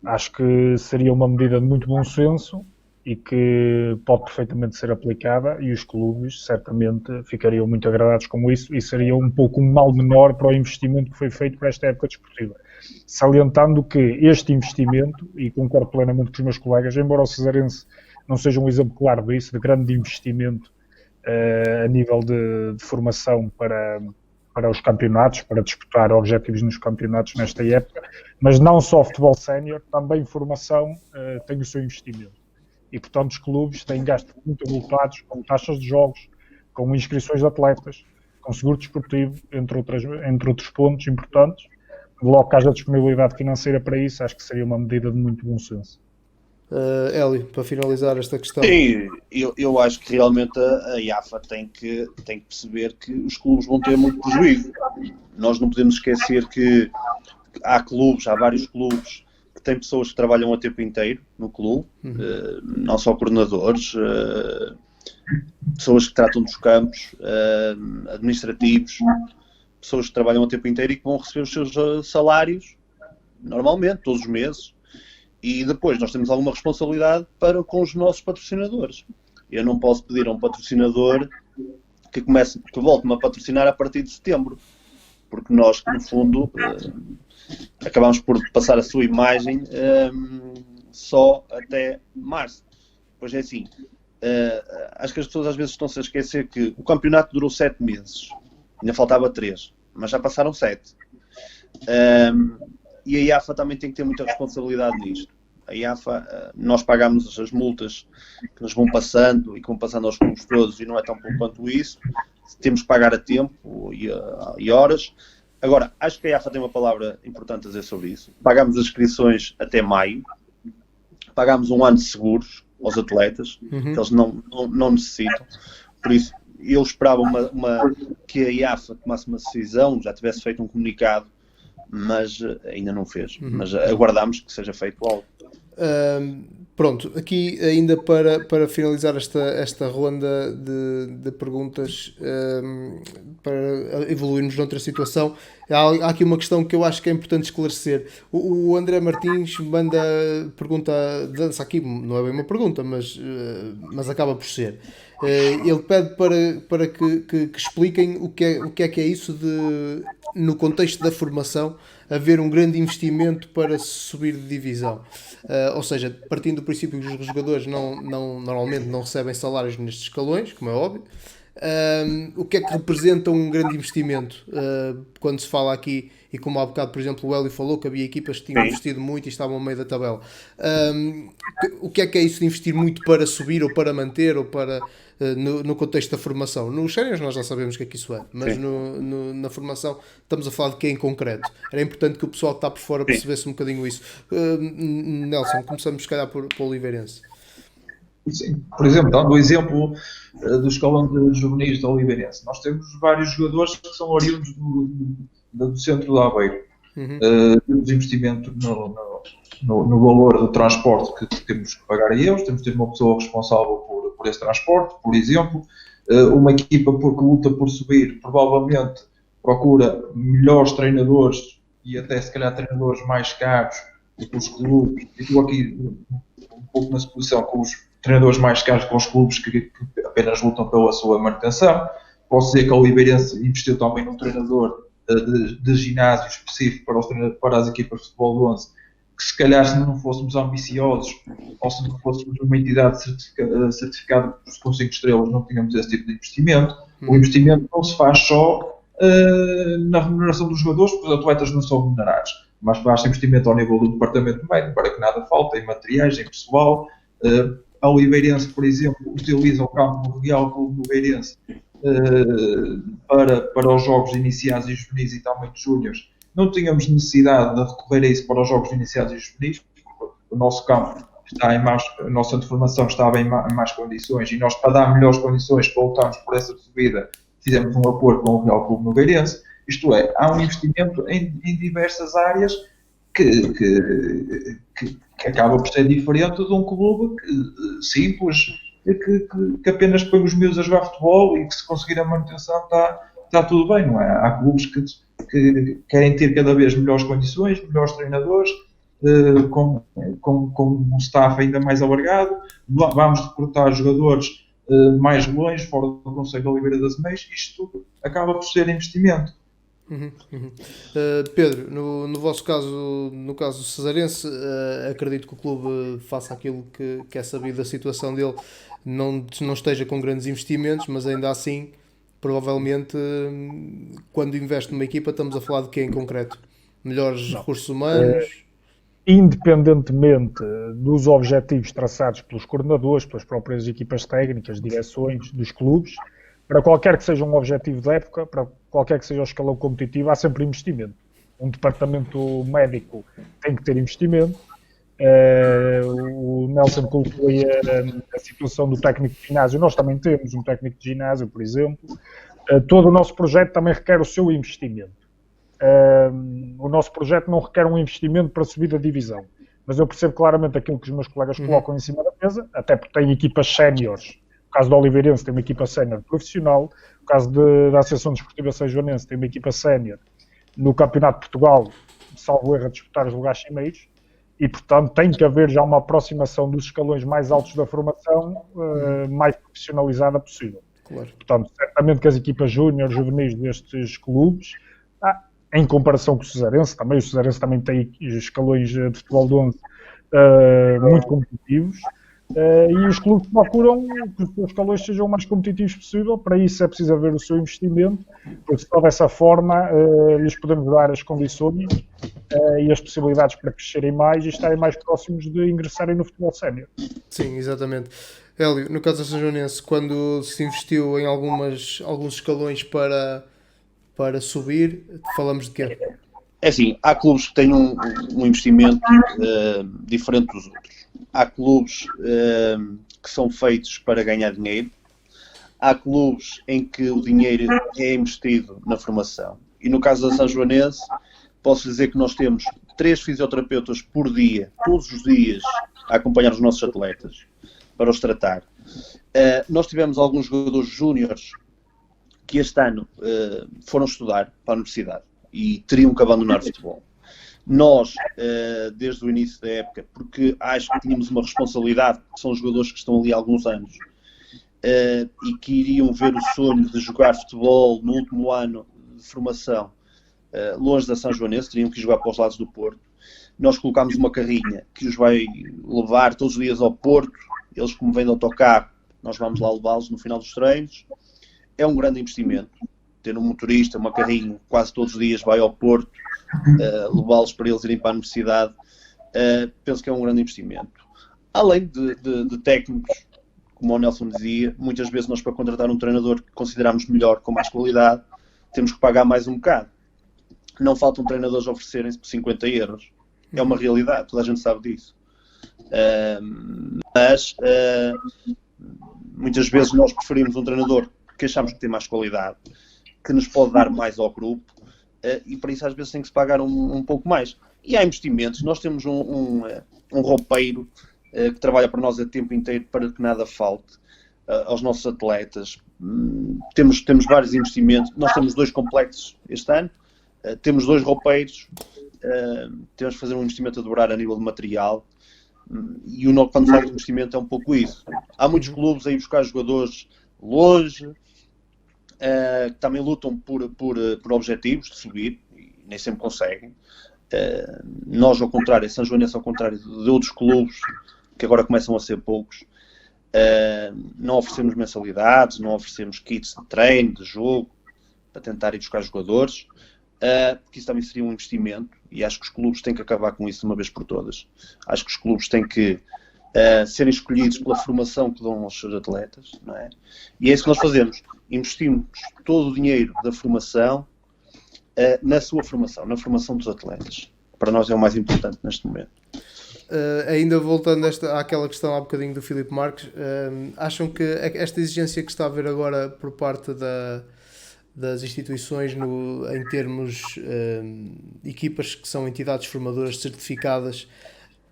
acho que seria uma medida de muito bom senso e que pode perfeitamente ser aplicada, e os clubes certamente ficariam muito agradados com isso e seria um pouco um mal menor para o investimento que foi feito para esta época desportiva. Salientando que este investimento, e concordo plenamente com os meus colegas, embora o Cesarense não seja um exemplo claro disso, de grande investimento a nível de formação para os campeonatos, para disputar objetivos nos campeonatos nesta época, mas não só futebol sénior, também formação tem o seu investimento. E, portanto, os clubes têm gastos muito avultados com taxas de jogos, com inscrições de atletas, com seguro desportivo, entre outros pontos importantes. Logo que haja disponibilidade financeira para isso, acho que seria uma medida de muito bom senso. Hélio, para finalizar esta questão. Sim, eu acho que realmente a IAFA tem que perceber que os clubes vão ter muito prejuízo. Nós não podemos esquecer que há vários clubes que têm pessoas que trabalham a tempo inteiro no clube, não só coordenadores, pessoas que tratam dos campos, administrativos, pessoas que trabalham a tempo inteiro e que vão receber os seus salários normalmente, todos os meses. E depois nós temos alguma responsabilidade para com os nossos patrocinadores. Eu não posso pedir a um patrocinador que volte-me a patrocinar a partir de setembro, porque nós, no fundo, acabamos por passar a sua imagem só até março. Pois é assim, acho que as pessoas às vezes estão-se a esquecer que o campeonato durou 7 meses, ainda faltava 3, mas já passaram 7. E a IAFA também tem que ter muita responsabilidade nisto. A IAFA, nós pagamos as multas que nos vão passando e que vão passando aos clubes todos e não é tão pouco quanto isso. Temos que pagar a tempo e horas. Agora, acho que a IAFA tem uma palavra importante a dizer sobre isso. Pagamos as inscrições até maio. Pagamos um ano de seguros aos atletas, que eles não necessitam. Por isso, eu esperava que a IAFA tomasse uma decisão, já tivesse feito um comunicado, mas ainda não fez. Mas aguardamos que seja feito algo. Pronto, aqui ainda para finalizar esta ronda de perguntas, para evoluirmos noutra situação, há aqui uma questão que eu acho que é importante esclarecer. O André Martins pergunta, dança aqui, não é bem uma pergunta, mas acaba por ser. Ele pede para que expliquem o que é isso de, no contexto da formação, haver um grande investimento para subir de divisão. Ou seja, partindo do princípio que os jogadores normalmente não recebem salários nestes escalões, como é óbvio, o que é que representa um grande investimento? Quando se fala aqui, e como há bocado, por exemplo, o Hélio falou que havia equipas que tinham investido muito e estavam no meio da tabela. O que é isso de investir muito para subir ou para manter ou para... No contexto da formação. Nos séniores nós já sabemos o que é que isso é, mas na formação estamos a falar de quem em concreto. Era importante que o pessoal que está por fora percebesse um bocadinho isso. Nelson, começamos se calhar por Oliveirense. Sim. Por exemplo, dando o exemplo do escalão de juvenis da Oliveirense, nós temos vários jogadores que são oriundos do centro de Aveiro. Temos investimento no valor do transporte que temos que pagar a eles, temos de ter uma pessoa responsável por esse transporte, por exemplo. Uma equipa que luta por subir provavelmente procura melhores treinadores e até se calhar treinadores mais caros do que os clubes. Eu estou aqui um pouco na suposição com os treinadores mais caros com os clubes que apenas lutam pela sua manutenção. Posso dizer que a Oliveirense investiu também num treinador de ginásio específico para as equipas de futebol de 11, que se calhar se não fôssemos ambiciosos ou se não fôssemos uma entidade certificada com 5 estrelas não tínhamos esse tipo de investimento. O investimento não se faz só na remuneração dos jogadores, porque os atletas não são remunerados, mas faz investimento ao nível do departamento médico para que nada falte, em materiais, em pessoal. A Oliveirense, por exemplo, utiliza o campo do Real Clube do Oliveirense para os jogos iniciais e juvenis e também de júniores. Não tínhamos necessidade de recorrer a isso para os jogos iniciais e juvenis, porque o nosso campo está a nossa centro de formação estava em mais condições e nós, para dar melhores condições para lutarmos por essa subida, fizemos um acordo com o Real Clube Nogueirense. Isto é, há um investimento em diversas áreas que acaba por ser diferente de um clube simples, que apenas põe os miúdos a jogar futebol e que se conseguir a manutenção está tudo bem, não é? Há clubes que querem ter cada vez melhores condições, melhores treinadores, com um staff ainda mais alargado, vamos recrutar jogadores mais longe, fora do concelho de Oliveira das Meias. Isto tudo acaba por ser investimento. Pedro, no vosso caso, no caso do Cesarense, acredito que o clube faça aquilo que é sabido da situação dele, não esteja com grandes investimentos, mas ainda assim, provavelmente, quando investe numa equipa, estamos a falar de quê em concreto? Melhores Não. recursos humanos? Independentemente dos objetivos traçados pelos coordenadores, pelas próprias equipas técnicas, direções dos clubes, para qualquer que seja um objetivo de época, para qualquer que seja o escalão competitivo, há sempre investimento. Um departamento médico tem que ter investimento. O Nelson colocou aí a situação do técnico de ginásio. Nós também temos um técnico de ginásio, por exemplo. Todo o nosso projeto também requer o seu investimento. O nosso projeto não requer um investimento para subir a divisão, mas eu percebo claramente aquilo que os meus colegas colocam em cima da mesa, até porque tem equipas séniores. No caso do Oliveirense tem uma equipa sénior profissional, no caso da Associação Desportiva Sanjoanense tem uma equipa sénior no Campeonato de Portugal, salvo erro, a disputar os lugares cimeiros, e portanto tem que haver já uma aproximação dos escalões mais altos da formação mais profissionalizada possível. Claro. Portanto, certamente que as equipas júnior, juvenis destes clubes, em comparação com o Cesarense também tem escalões de futebol de 11 muito competitivos, e os clubes procuram que os seus escalões sejam o mais competitivos possível. Para isso é preciso haver o seu investimento, porque só dessa forma lhes podemos dar as condições e as possibilidades para crescerem mais e estarem mais próximos de ingressarem no futebol sénior. Sim, exatamente. Hélio, no caso da Sanjoanense, quando se investiu em alguns escalões para subir, falamos de quê? É assim, há clubes que têm um investimento diferente dos outros. Há clubes que são feitos para ganhar dinheiro. Há clubes em que o dinheiro é investido na formação. E no caso da Sanjoanense, posso dizer que nós temos 3 fisioterapeutas por dia, todos os dias, a acompanhar os nossos atletas, para os tratar. Nós tivemos alguns jogadores júniores que este ano foram estudar para a universidade e teriam que abandonar o futebol. Nós, desde o início da época, porque acho que tínhamos uma responsabilidade, que são os jogadores que estão ali há alguns anos, e que iriam ver o sonho de jogar futebol no último ano de formação, longe da Sanjoanense, teriam que jogar para os lados do Porto. Nós colocámos uma carrinha que os vai levar todos os dias ao Porto, eles como vêm de autocarro, nós vamos lá levá-los no final dos treinos. É um grande investimento. Ter um motorista, uma carrinha, quase todos os dias vai ao Porto, levá-los para eles irem para a universidade, penso que é um grande investimento. Além de técnicos, como o Nelson dizia, muitas vezes nós para contratar um treinador que consideramos melhor, com mais qualidade, temos que pagar mais um bocado. Não faltam treinadores a oferecerem-se por 50 euros. É uma realidade, toda a gente sabe disso. Mas muitas vezes nós preferimos um treinador que achamos que tem mais qualidade, que nos pode dar mais ao grupo, e para isso às vezes tem que se pagar um pouco mais. E há investimentos. Nós temos um roupeiro que trabalha para nós a tempo inteiro para que nada falte aos nossos atletas. Temos vários investimentos. Nós temos 2 complexos este ano, temos 2 roupeiros, temos que fazer um investimento a dobrar a nível de material, e quando faz o investimento é um pouco isso. Há muitos clubes a ir buscar jogadores longe, que também lutam por objetivos de subir e nem sempre conseguem. Nós, ao contrário, São Joanense, ao contrário de outros clubes que agora começam a ser poucos, não oferecemos mensalidades, não oferecemos kits de treino, de jogo, para tentar ir buscar jogadores, porque isso também seria um investimento, e acho que os clubes têm que acabar com isso de uma vez por todas. Acho que os clubes têm que serem escolhidos pela formação que dão aos seus atletas, não é? E é isso que nós fazemos. Investimos todo o dinheiro da formação na sua formação, na formação dos atletas. Para nós é o mais importante neste momento. Ainda voltando àquela questão há bocadinho do Filipe Marques, acham que esta exigência que está a haver agora por parte das instituições em termos equipas que são entidades formadoras certificadas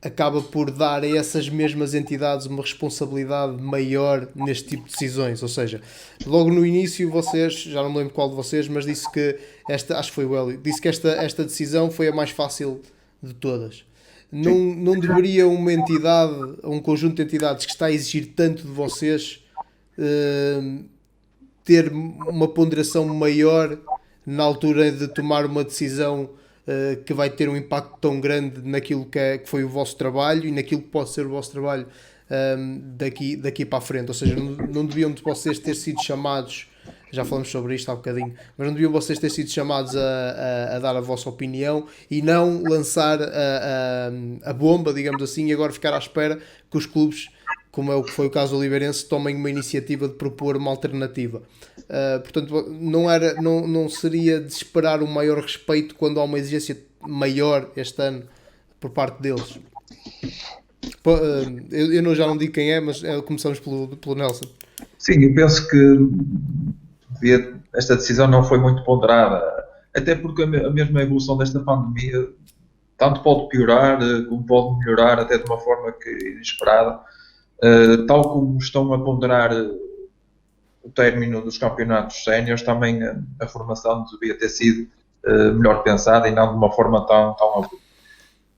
acaba por dar a essas mesmas entidades uma responsabilidade maior neste tipo de decisões? Ou seja, logo no início vocês, já não me lembro qual de vocês, mas disse que acho que foi o Hélio, disse que esta decisão foi a mais fácil de todas. Não deveria uma entidade, um conjunto de entidades que está a exigir tanto de vocês ter uma ponderação maior na altura de tomar uma decisão que vai ter um impacto tão grande naquilo que foi o vosso trabalho e naquilo que pode ser o vosso trabalho daqui para a frente. Ou seja, não deviam vocês ter sido chamados, já falamos sobre isto há bocadinho, mas não deviam vocês ter sido chamados a dar a vossa opinião e não lançar a bomba, digamos assim, e agora ficar à espera que os clubes, como é o que foi o caso do Oliveirense, tomem uma iniciativa de propor uma alternativa. Portanto, não seria de esperar um maior respeito quando há uma exigência maior este ano por parte deles. Eu já não digo quem é, mas começamos pelo Nelson. Sim, eu penso que esta decisão não foi muito ponderada, até porque a mesma evolução desta pandemia tanto pode piorar como pode melhorar até de uma forma inesperada. Tal como estão a ponderar o término dos campeonatos séniores, também a formação devia ter sido melhor pensada e não de uma forma tão abrupta.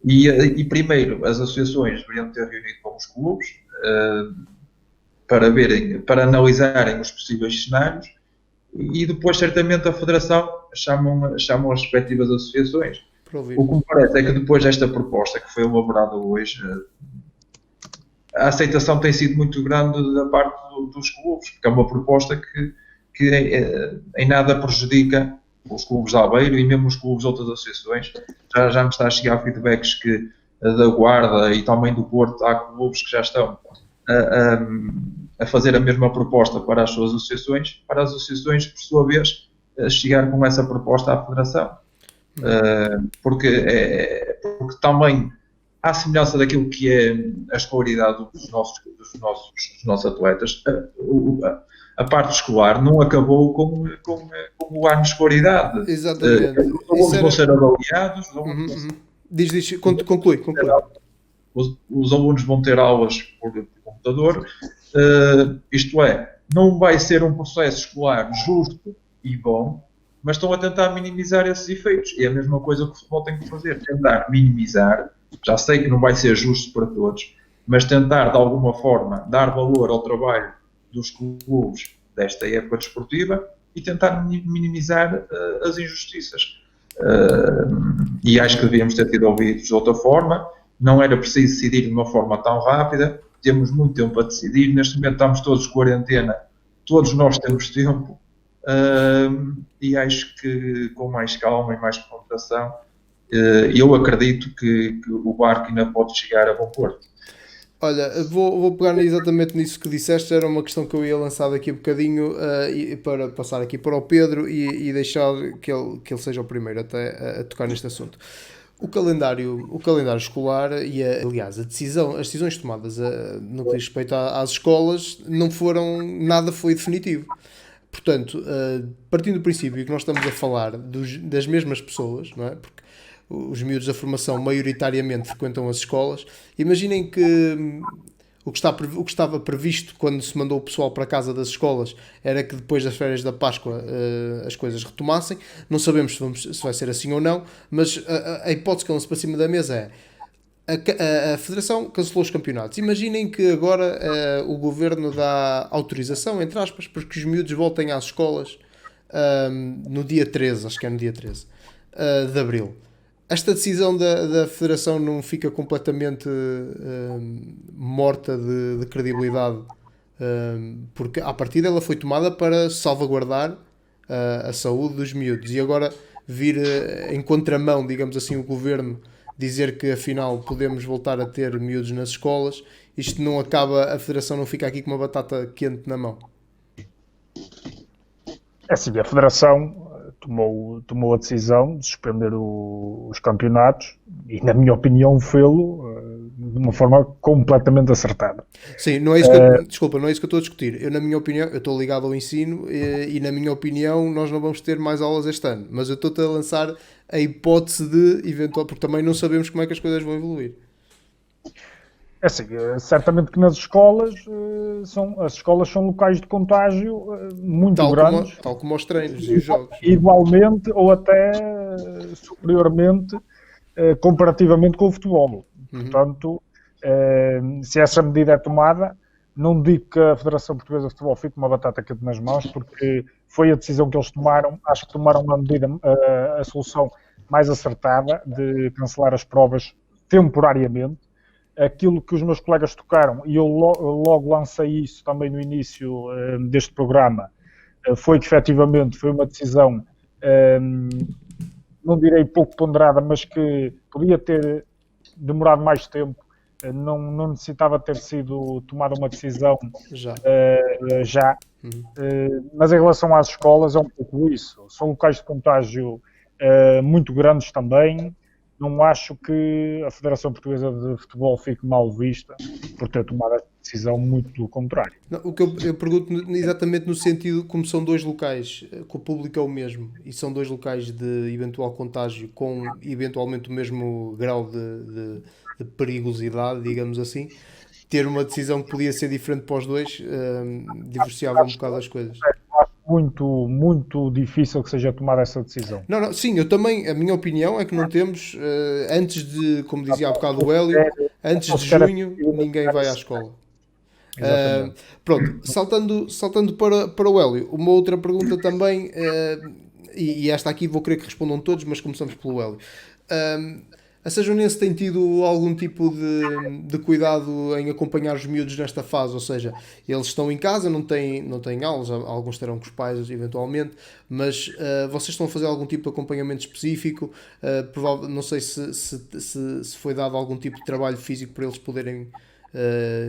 E primeiro, as associações deveriam ter reunido com os clubes para analisarem os possíveis cenários e depois, certamente, a Federação chamam as respectivas associações. O que me parece é que depois desta proposta que foi elaborada hoje, a aceitação tem sido muito grande da parte dos clubes, porque é uma proposta que em nada prejudica os clubes de Aveiro e mesmo os clubes de outras associações. Já me está a chegar feedbacks que da Guarda e também do Porto há clubes que já estão a fazer a mesma proposta para as suas associações, para as associações, por sua vez, chegar com essa proposta à Federação. Porque também, à semelhança daquilo que é a escolaridade dos nossos atletas, a parte escolar não acabou com o ano de escolaridade. Exatamente. Os alunos vão ser avaliados. Diz, conclui. Os alunos vão ter aulas por computador. Isto é, não vai ser um processo escolar justo e bom, mas estão a tentar minimizar esses efeitos. E é a mesma coisa que o futebol tem que fazer, tentar minimizar. Já sei que não vai ser justo para todos, mas tentar, de alguma forma, dar valor ao trabalho dos clubes desta época desportiva e tentar minimizar as injustiças. E acho que devíamos ter tido ouvidos de outra forma. Não era preciso decidir de uma forma tão rápida. Temos muito tempo para decidir. Neste momento estamos todos de quarentena. Todos nós temos tempo. E acho que com mais calma e mais ponderação, eu acredito que o barco ainda pode chegar a bom porto. Olha, vou pegar exatamente nisso que disseste. Era uma questão que eu ia lançar daqui a bocadinho para passar aqui para o Pedro e deixar que ele seja o primeiro até a tocar neste assunto. O calendário escolar e, aliás, as decisões tomadas no que diz respeito às escolas nada foi definitivo. Portanto, partindo do princípio que nós estamos a falar das mesmas pessoas, não é? Porque os miúdos da formação maioritariamente frequentam as escolas. Imaginem que o que estava previsto quando se mandou o pessoal para casa das escolas era que depois das férias da Páscoa as coisas retomassem. Não sabemos se vai ser assim ou não, mas a hipótese que lança para cima da mesa é a Federação cancelou os campeonatos. Imaginem que agora o Governo dá autorização, entre aspas, para que os miúdos voltem às escolas no dia 13, acho que é no dia 13 de Abril. Esta decisão da Federação não fica completamente morta de credibilidade, porque à partida ela foi tomada para salvaguardar a saúde dos miúdos e agora vir em contramão, digamos assim, o Governo dizer que afinal podemos voltar a ter miúdos nas escolas. Isto não acaba, a Federação não fica aqui com uma batata quente na mão. É assim, a Federação tomou a decisão de suspender os campeonatos e, na minha opinião, fê-lo de uma forma completamente acertada. Sim, não é isso que não é isso que eu estou a discutir. Eu, na minha opinião, eu estou ligado ao ensino e na minha opinião, nós não vamos ter mais aulas este ano. Mas eu estou-te a lançar a hipótese de eventual, porque também não sabemos como é que as coisas vão evoluir. É assim, certamente que nas escolas as escolas são locais de contágio muito grandes. Tal como os treinos e os jogos. Igualmente ou até superiormente comparativamente com o futebol. Portanto, se essa medida é tomada, Não digo que a Federação Portuguesa de Futebol fique uma batata quente nas mãos, porque foi a decisão que eles tomaram. Acho que tomaram uma medida, a solução mais acertada de cancelar as provas temporariamente. Aquilo que os meus colegas tocaram, e eu logo lancei isso também no início deste programa, foi que efetivamente foi uma decisão, não direi pouco ponderada, mas que podia ter demorado mais tempo. Não necessitava ter sido tomada uma decisão já. Mas em relação às escolas é um pouco isso. São locais de contágio muito grandes também. Não acho que a Federação Portuguesa de Futebol fique mal vista por ter tomado essa decisão, muito pelo contrário. Não, o que eu pergunto exatamente no sentido, como são dois locais, que o público é o mesmo, e são dois locais de eventual contágio com eventualmente o mesmo grau de perigosidade, digamos assim, ter uma decisão que podia ser diferente para os dois, divorciava um bocado as coisas. Muito, muito difícil que seja tomada essa decisão. Não, sim, eu também, a minha opinião é que não temos, antes de, como dizia há bocado o Hélio, antes de junho, ninguém vai à escola. Pronto, saltando para o Hélio, uma outra pergunta também, e esta aqui vou querer que respondam todos, mas começamos pelo Hélio. A Sejonense tem tido algum tipo de cuidado em acompanhar os miúdos nesta fase? Ou seja, eles estão em casa, não têm aulas, alguns terão com os pais eventualmente, mas vocês estão a fazer algum tipo de acompanhamento específico? Não sei se foi dado algum tipo de trabalho físico para eles poderem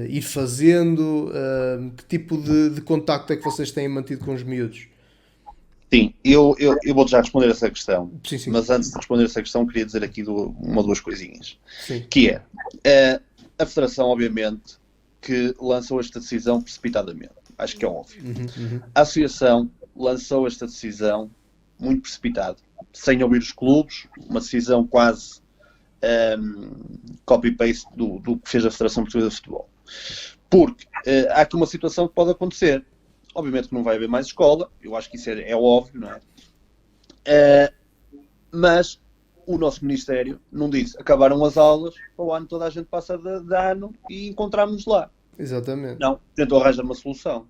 ir fazendo. Que tipo de contacto é que vocês têm mantido com os miúdos? Sim, eu vou já responder essa questão. Sim. Mas antes de responder essa questão, queria dizer aqui uma ou duas coisinhas. Sim. Que é, a Federação, obviamente, que lançou esta decisão precipitadamente. Acho que é óbvio. A Associação lançou esta decisão muito precipitada, sem ouvir os clubes, uma decisão quase copy-paste do que fez a Federação Portuguesa de Futebol. Porque há aqui uma situação que pode acontecer. Obviamente que não vai haver mais escola, eu acho que isso é óbvio, não é? Mas o nosso Ministério não disse, acabaram as aulas, para o ano toda a gente passa de ano e encontramos-nos lá. Exatamente. Não, tentou arranjar uma solução.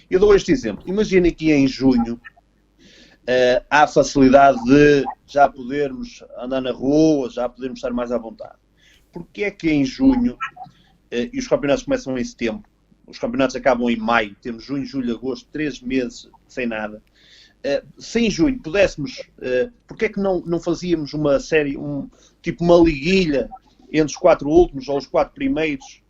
Eu dou este exemplo. Imagina que em junho há facilidade de já podermos andar na rua, já podermos estar mais à vontade. Porque é que em junho, e os campeonatos começam em setembro, os campeonatos acabam em maio, temos junho, julho, agosto, 3 meses sem nada. Se em junho pudéssemos, porque é que não fazíamos uma série, tipo uma liguilha entre os 4 últimos ou os 4 primeiros,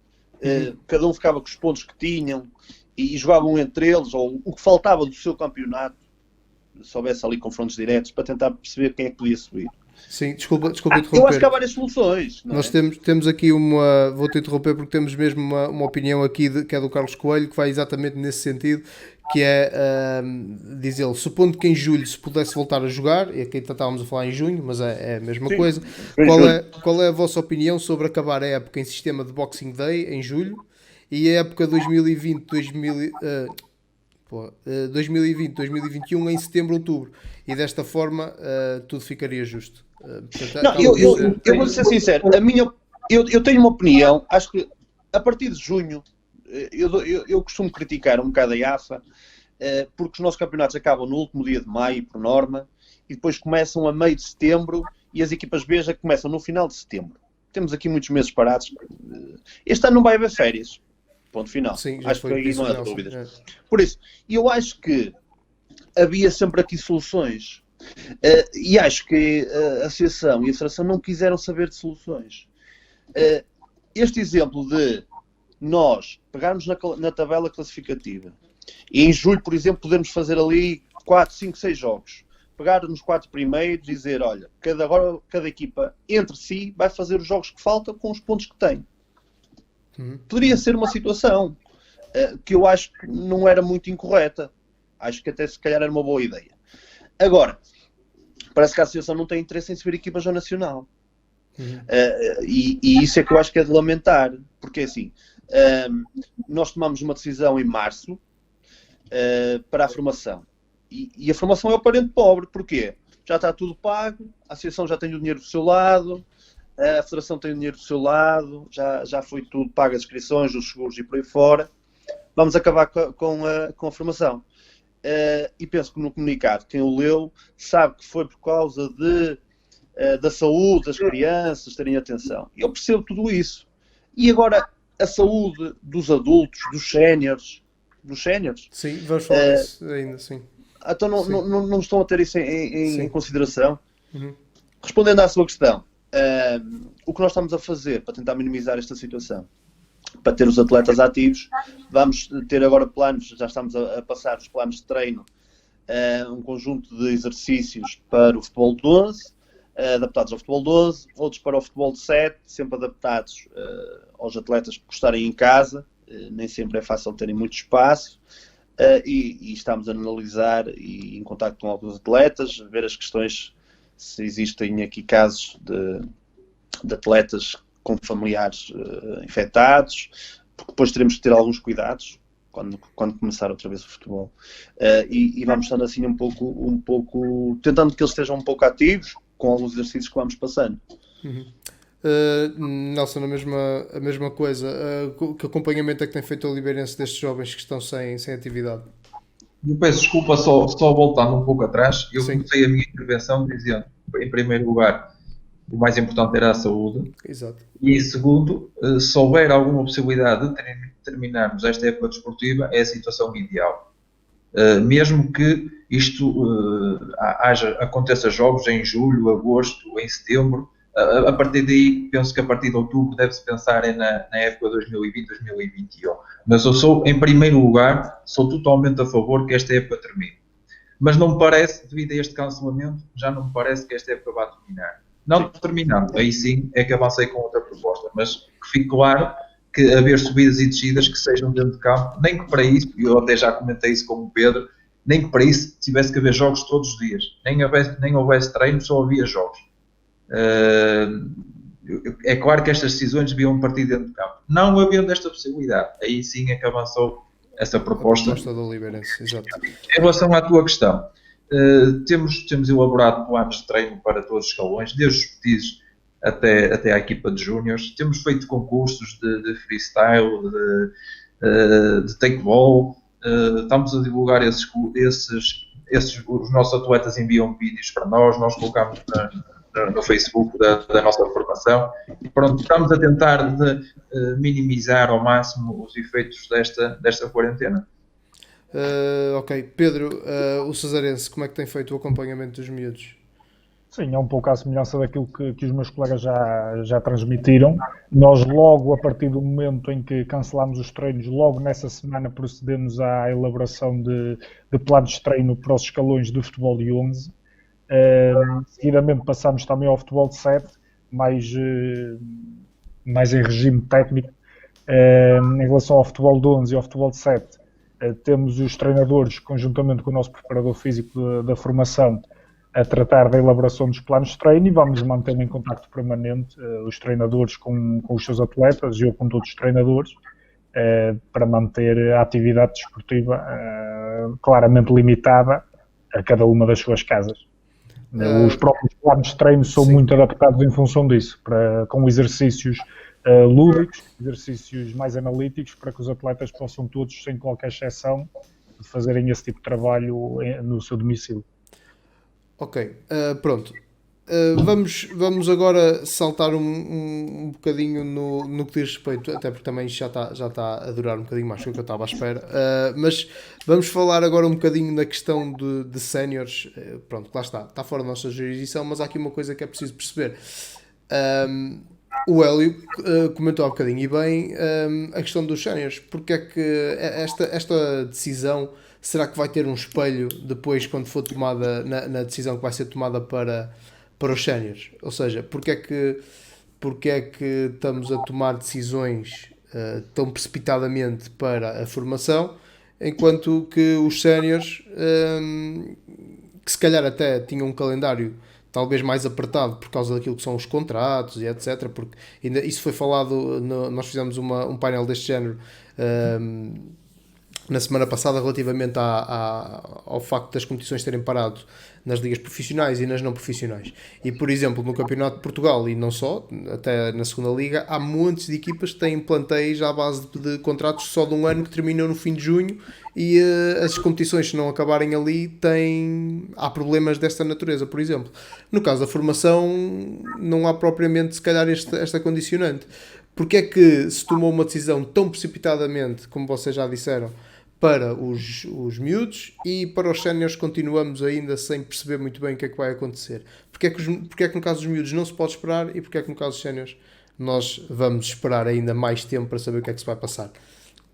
cada um ficava com os pontos que tinham e jogavam entre eles, ou o que faltava do seu campeonato, se houvesse ali confrontos diretos, para tentar perceber quem é que podia subir. Sim, desculpa interromper. Eu acho que há várias soluções. Nós temos aqui vou-te interromper porque temos mesmo uma opinião aqui que é do Carlos Coelho, que vai exatamente nesse sentido, que é, diz ele, supondo que em julho se pudesse voltar a jogar, e aqui estávamos a falar em junho, mas é a mesma Sim, coisa, qual é a vossa opinião sobre acabar a época em sistema de Boxing Day em julho e a época 2020-2021 em setembro, outubro, e desta forma tudo ficaria justo? Não, eu vou ser sincero, eu tenho uma opinião, acho que a partir de junho eu costumo criticar um bocado a IAFA, porque os nossos campeonatos acabam no último dia de maio, por norma, e depois começam a meio de setembro, e as equipas B já começam no final de setembro. Temos aqui muitos meses parados. Este ano não vai haver férias. Ponto final. Sim, acho que aí não há dúvidas. Por isso, eu acho que havia sempre aqui soluções. E acho que a Associação e a Federação não quiseram saber de soluções. Este exemplo de nós pegarmos na tabela classificativa e em julho, por exemplo, podermos fazer ali 4, 5, 6 jogos, pegar nos 4 primeiros e dizer, olha, cada equipa entre si vai fazer os jogos que faltam com os pontos que tem. Poderia ser uma situação que eu acho que não era muito incorreta. Acho que até se calhar era uma boa ideia. Agora, parece que a Associação não tem interesse em subir equipas ao Nacional. E isso é que eu acho que é de lamentar. Porque assim, nós tomamos uma decisão em março para a formação. E a formação é o parente pobre. Porquê? Já está tudo pago, a Associação já tem o dinheiro do seu lado, a Federação tem o dinheiro do seu lado, já foi tudo pago, as inscrições, os seguros e por aí fora. vamos acabar com a formação. E penso que no comunicado, quem o leu sabe que foi por causa da saúde das crianças, terem atenção. E eu percebo tudo isso. E agora, a saúde dos adultos, dos séniores. Sim, vamos falar disso ainda, sim. Então não estão a ter isso em consideração? Uhum. Respondendo à sua questão, o que nós estamos a fazer para tentar minimizar esta situação, para ter os atletas ativos, vamos ter agora planos, já estamos a passar os planos de treino, um conjunto de exercícios para o futebol de 11, adaptados ao futebol de 11, outros para o futebol de 7, sempre adaptados aos atletas por estarem em casa, nem sempre é fácil terem muito espaço, e estamos a analisar e em contacto com alguns atletas, ver as questões, se existem aqui casos de atletas com familiares infectados, porque depois teremos que ter alguns cuidados quando começar outra vez o futebol. E vamos estando assim um pouco tentando que eles estejam um pouco ativos com alguns exercícios que vamos passando. Uhum. Nelson, a mesma coisa. Que acompanhamento é que tem feito o Oliveirense destes jovens que estão sem atividade? Eu peço desculpa, só voltando um pouco atrás. Eu Sim. comecei a minha intervenção dizendo, em primeiro lugar, o mais importante era a saúde. Exato. E em segundo, se houver alguma possibilidade de terminarmos esta época desportiva, é a situação ideal. Mesmo que isto aconteça jogos em julho, agosto, em setembro, a partir daí, penso que a partir de outubro deve-se pensar na época 2020-2021. Mas eu sou, em primeiro lugar, sou totalmente a favor que esta época termine. Mas não me parece, devido a este cancelamento, já não me parece que esta época vá terminar. Não terminando, aí sim é que avancei com outra proposta, mas que fique claro que haver subidas e descidas que sejam dentro de campo, nem que para isso, eu até já comentei isso com o Pedro, nem que para isso tivesse que haver jogos todos os dias, nem houvesse treino, só havia jogos. É claro que estas decisões deviam partir dentro de campo. Não havendo esta possibilidade, aí sim é que avançou essa proposta. A proposta do Oliveirense, exato. Em relação à tua questão, temos elaborado planos de treino para todos os escalões, desde os petizes até à equipa de júniores. Temos feito concursos de freestyle, de takeball. Estamos a divulgar os nossos atletas enviam vídeos para nós colocamos no Facebook da nossa formação. Pronto, estamos a tentar minimizar ao máximo os efeitos desta quarentena. Ok, Pedro, o Cesarense, como é que tem feito o acompanhamento dos miúdos? Sim, é um pouco à semelhança daquilo que os meus colegas já transmitiram. Nós logo, a partir do momento em que cancelámos os treinos, logo nessa semana procedemos à elaboração de planos de treino para os escalões do futebol de 11. Seguidamente passámos também ao futebol de 7, mais em regime técnico. Em relação ao futebol de 11 e ao futebol de 7, temos os treinadores, conjuntamente com o nosso preparador físico da formação, a tratar da elaboração dos planos de treino, e vamos mantendo em contacto permanente os treinadores com os seus atletas e eu com todos os treinadores, para manter a atividade desportiva claramente limitada a cada uma das suas casas. Os próprios planos de treino são muito adaptados em função disso, com exercícios lúdicos, exercícios mais analíticos, para que os atletas possam todos, sem qualquer exceção, fazerem esse tipo de trabalho no seu domicílio. Ok, pronto. Vamos agora saltar um bocadinho no que diz respeito, até porque também já está a durar um bocadinho mais do que eu estava à espera, mas vamos falar agora um bocadinho na questão de séniores. Pronto, lá está fora da nossa jurisdição, mas há aqui uma coisa que é preciso perceber. O Hélio comentou há bocadinho e bem a questão dos séniores. Porque é que esta decisão, será que vai ter um espelho depois quando for tomada na decisão que vai ser tomada para os séniores? Ou seja, porque é que estamos a tomar decisões tão precipitadamente para a formação, enquanto que os séniores, que se calhar até tinham um calendário talvez mais apertado por causa daquilo que são os contratos e etc, porque ainda isso foi falado, nós fizemos um painel deste género na semana passada relativamente ao facto das competições terem parado nas ligas profissionais e nas não profissionais. E, por exemplo, no Campeonato de Portugal, e não só, até na segunda liga, há montes de equipas que têm plantéis à base de contratos só de um ano que terminam no fim de junho, e as competições, se não acabarem ali, há problemas desta natureza, por exemplo. No caso da formação, não há propriamente, se calhar, esta condicionante. Porque é que se tomou uma decisão tão precipitadamente, como vocês já disseram, para os miúdos, e para os séniores continuamos ainda sem perceber muito bem o que é que vai acontecer? Porque é que no caso dos miúdos não se pode esperar, e porque é que no caso dos séniores nós vamos esperar ainda mais tempo para saber o que é que se vai passar?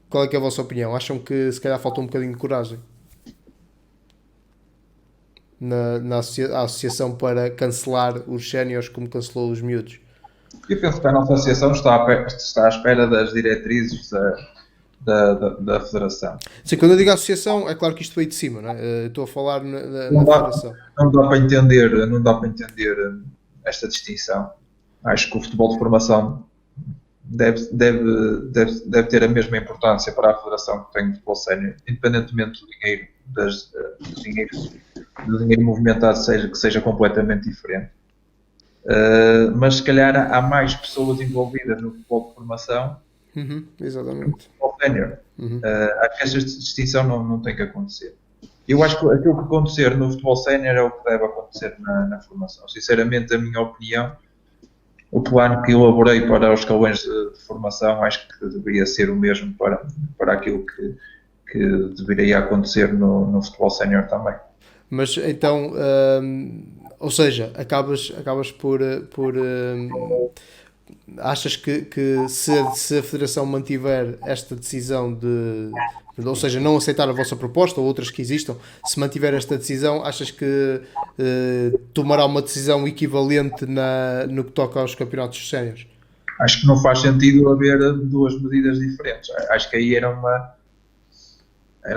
Qual é que é a vossa opinião? Acham que se calhar falta um bocadinho de coragem à associação para cancelar os séniores como cancelou os miúdos? Eu penso que a nossa associação está à espera das diretrizes da Federação. Sim, quando eu digo associação, é claro que isto veio de cima, não é? Estou a falar na Federação. Não dá para entender esta distinção. Acho que o futebol de formação deve ter a mesma importância para a Federação que tem o futebol sénior, independentemente do dinheiro movimentado que seja completamente diferente. Mas se calhar há mais pessoas envolvidas no futebol de formação. Exatamente. No futebol sénior. Acho que esta distinção não tem que acontecer. Eu acho que aquilo que acontecer no futebol sénior é o que deve acontecer na formação. Sinceramente, a minha opinião, o plano que elaborei para os escalões de formação, acho que deveria ser o mesmo para aquilo que deveria acontecer no futebol sénior também. Mas então, ou seja, acabas por achas que se a Federação mantiver esta decisão ou seja, não aceitar a vossa proposta ou outras que existam, se mantiver esta decisão, achas que tomará uma decisão equivalente no que toca aos campeonatos séniores? Acho que não faz sentido haver duas medidas diferentes. Acho que aí era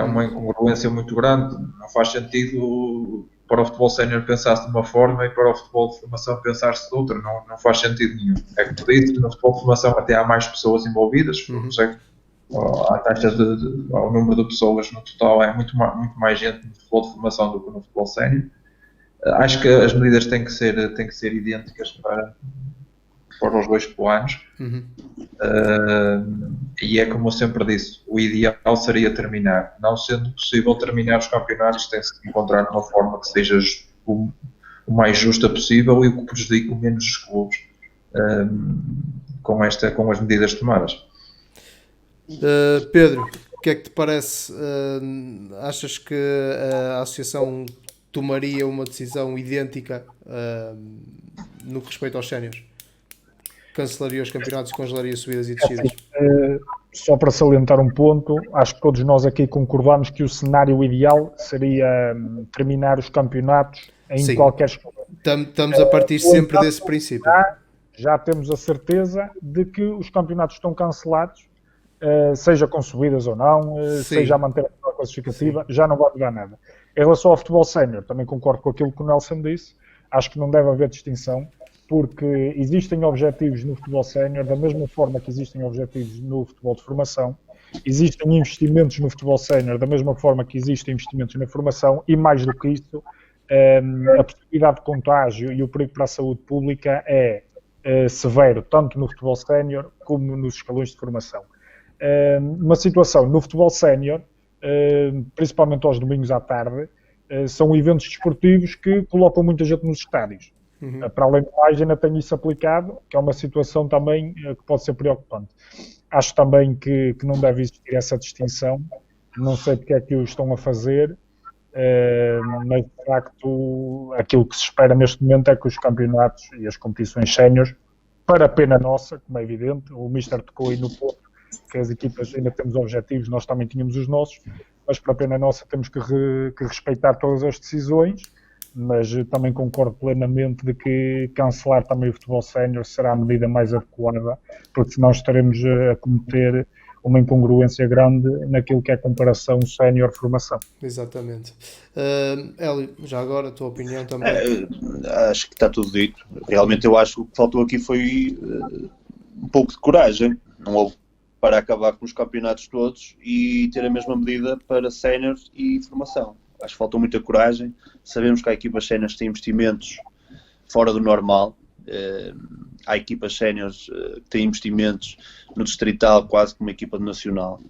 uma incongruência muito grande. Não faz sentido para o futebol sénior pensar-se de uma forma e para o futebol de formação pensar-se de outra. Não faz sentido nenhum. É que por isso, no futebol de formação até há mais pessoas envolvidas. Não sei, a taxa ao número de pessoas no total é muito mais gente no futebol de formação do que no futebol sénior. Acho que as medidas têm que ser idênticas para os dois planos. E é como eu sempre disse, o ideal seria terminar. Não sendo possível terminar os campeonatos, tem-se que encontrar uma forma que seja o mais justa possível e o que prejudique o menos os clubes com as medidas tomadas. Pedro, o que é que te parece? Achas que a Associação tomaria uma decisão idêntica no que respeita aos séniores? Cancelaria os campeonatos e congelaria subidas e descidas? Só para salientar um ponto, acho que todos nós aqui concordamos que o cenário ideal seria terminar os campeonatos em qualquer escola. Estamos a partir sempre desse princípio. Já temos a certeza de que os campeonatos estão cancelados, seja com subidas ou não, seja a manter a classificativa, já não vai mudar nada. Em relação ao futebol sénior, também concordo com aquilo que o Nelson disse, acho que não deve haver distinção, porque existem objetivos no futebol sénior da mesma forma que existem objetivos no futebol de formação, existem investimentos no futebol sénior da mesma forma que existem investimentos na formação, e mais do que isso, a possibilidade de contágio e o perigo para a saúde pública é severo, tanto no futebol sénior como nos escalões de formação. Uma situação no futebol sénior, principalmente aos domingos à tarde, são eventos desportivos que colocam muita gente nos estádios. Para além de mais, ainda tem isso aplicado, que é uma situação também que pode ser preocupante. Acho também que não deve existir essa distinção, não sei porque é que o estão a fazer, mas de facto aquilo que se espera neste momento é que os campeonatos e as competições séniores, para a pena nossa, como é evidente, o Mister tocou aí no ponto que as equipas ainda temos objetivos, nós também tínhamos os nossos, mas para a pena nossa temos que respeitar todas as decisões, mas também concordo plenamente de que cancelar também o futebol sénior será a medida mais adequada, porque senão estaremos a cometer uma incongruência grande naquilo que é a comparação sénior-formação. Exatamente. Hélio, já agora a tua opinião também? Acho que está tudo dito. Realmente eu acho que o que faltou aqui foi um pouco de coragem. Não houve para acabar com os campeonatos todos e ter a mesma medida para séniores e formação. Acho que faltou muita coragem. Sabemos que há equipas séniores que têm investimentos fora do normal. Há equipas séniores que têm investimentos no distrital quase como uma equipa de nacional,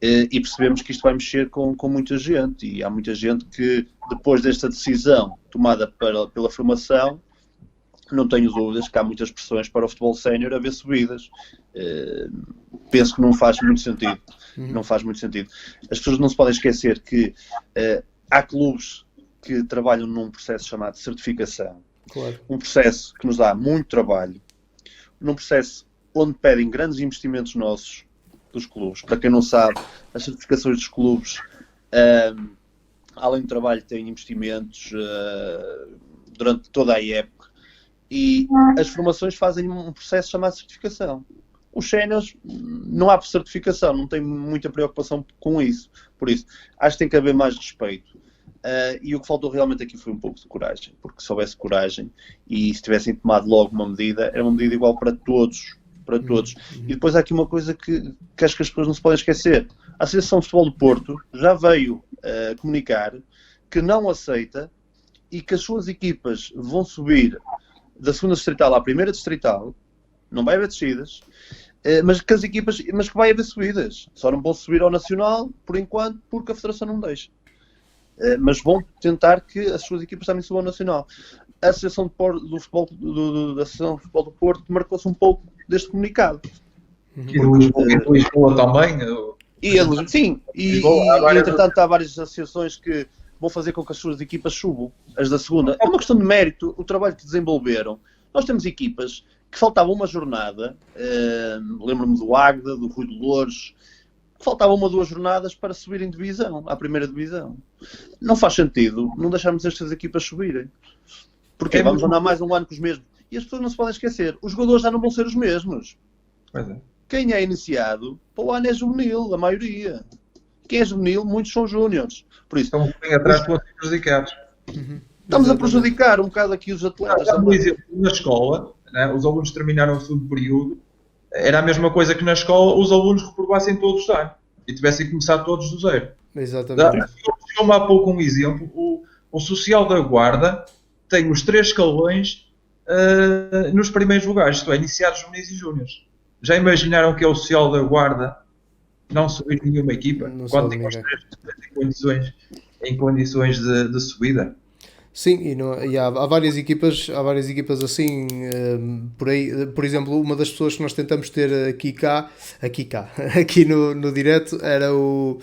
e percebemos que isto vai mexer com muita gente, e há muita gente que depois desta decisão tomada pela formação, não tenho dúvidas que há muitas pressões para o futebol sénior haver subidas. Penso que não faz muito sentido. Não faz muito sentido. As pessoas não se podem esquecer que há clubes que trabalham num processo chamado de certificação. Claro. Um processo que nos dá muito trabalho, num processo onde pedem grandes investimentos nossos, dos clubes. Para quem não sabe, as certificações dos clubes, além do trabalho, têm investimentos durante toda a época, e as formações fazem um processo chamado certificação. Os séniores não há certificação, não tem muita preocupação com isso. Por isso, acho que tem que haver mais respeito. E o que faltou realmente aqui foi um pouco de coragem, porque se houvesse coragem e se tivessem tomado logo uma medida, era uma medida igual para todos. E depois há aqui uma coisa que acho que as pessoas não se podem esquecer. A Associação de Futebol do Porto já veio comunicar que não aceita e que as suas equipas vão subir da segunda distrital à primeira distrital, não vai haver descidas, mas que vai haver subidas. Só não vão subir ao Nacional, por enquanto, porque a Federação não deixa. Mas vão tentar que as suas equipas também subam ao Nacional. A Associação da Associação de Futebol do Porto marcou-se um pouco deste comunicado. E do Lisboa também. Sim, entretanto há várias associações que vão fazer com que as suas equipas subam, as da segunda. É uma questão de mérito, o trabalho que desenvolveram. Nós temos equipas que faltava uma jornada, lembro-me do Águeda, do Rui de Loures, que faltavam 1 ou 2 jornadas para subirem divisão, à primeira divisão. Não faz sentido não deixarmos estas equipas subirem. Porque vamos andar mais um ano com os mesmos. E as pessoas não se podem esquecer, os jogadores já não vão ser os mesmos. Pois é. Quem é iniciado, para o ano é juvenil, a maioria. Quem é juvenil, muitos são júniores. Por isso, estão bem atrás de outros prejudicados. Estamos a prejudicar um bocado aqui os atletas. Por exemplo, na escola, né, os alunos terminaram o segundo período, era a mesma coisa que na escola os alunos reprovassem todos os anos e tivessem começado todos do zero. Exatamente. Chegou-me há pouco um exemplo, o Social da Guarda tem os 3 escalões nos primeiros lugares, isto é, iniciados, juvenis e júniores. Já imaginaram que é o Social da Guarda não subir nenhuma equipa? Não quando tem os 3 em condições de subida? Sim, e há várias equipas assim, por aí. Por exemplo, uma das pessoas que nós tentamos ter aqui no direto era o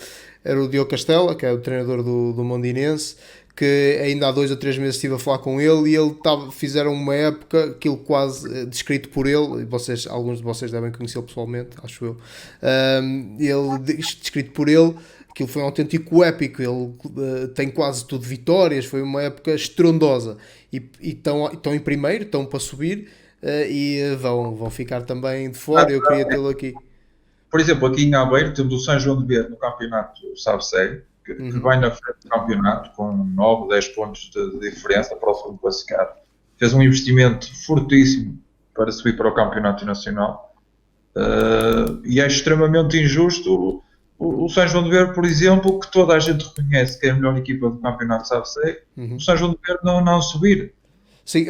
Diogo Castela, que é o treinador do Mondinense, que ainda há 2 ou 3 meses estive a falar com ele e ele fizeram uma época, aquilo quase descrito por ele, e alguns de vocês devem conhecê-lo pessoalmente, acho eu, descrito por ele, aquilo foi um autêntico épico, ele tem quase tudo vitórias, foi uma época estrondosa, e estão em primeiro, estão para subir, e vão ficar também de fora, eu queria tê-lo aqui. Por exemplo, aqui em Aveiro temos o São João de Ver no campeonato, sabe sério, que vai na frente do campeonato com 9, 10 pontos de diferença para o segundo classificado. Fez um investimento fortíssimo para subir para o campeonato nacional, e é extremamente injusto o São João de Ver, por exemplo, que toda a gente reconhece que é a melhor equipa do campeonato, sabe ser, o São João de Ver não subir. Sim,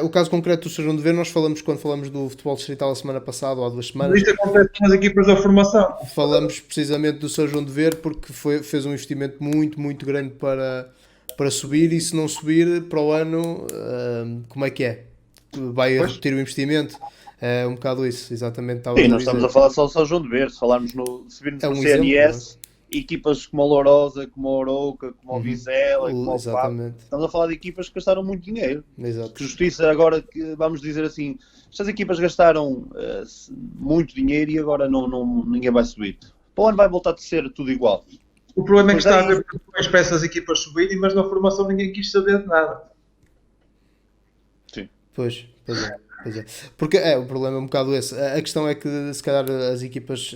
o caso concreto do São João de Ver, nós falamos quando falamos do futebol distrital a semana passada ou há 2 semanas. Isto acontece nas equipas da formação. Falamos precisamente do São João de Ver porque fez um investimento muito, muito grande para subir, e se não subir para o ano, como é que é? Vai repetir o investimento? É um bocado isso, exatamente. Sim, nós estamos a falar só do São João de Ver, se falarmos se virmos no CNS, equipas como a Lourosa, como a Ourouca, como a Vizela, como o Fábio, estamos a falar de equipas que gastaram muito dinheiro. Exato. Justiça agora, que vamos dizer assim, estas equipas gastaram muito dinheiro e agora ninguém vai subir. Para o ano vai voltar a ser tudo igual. O problema é que está a haver pressões para essas equipas subirem, mas na formação ninguém quis saber de nada. Sim. Pois é. Porque o problema é um bocado esse. A questão é que se calhar as equipas,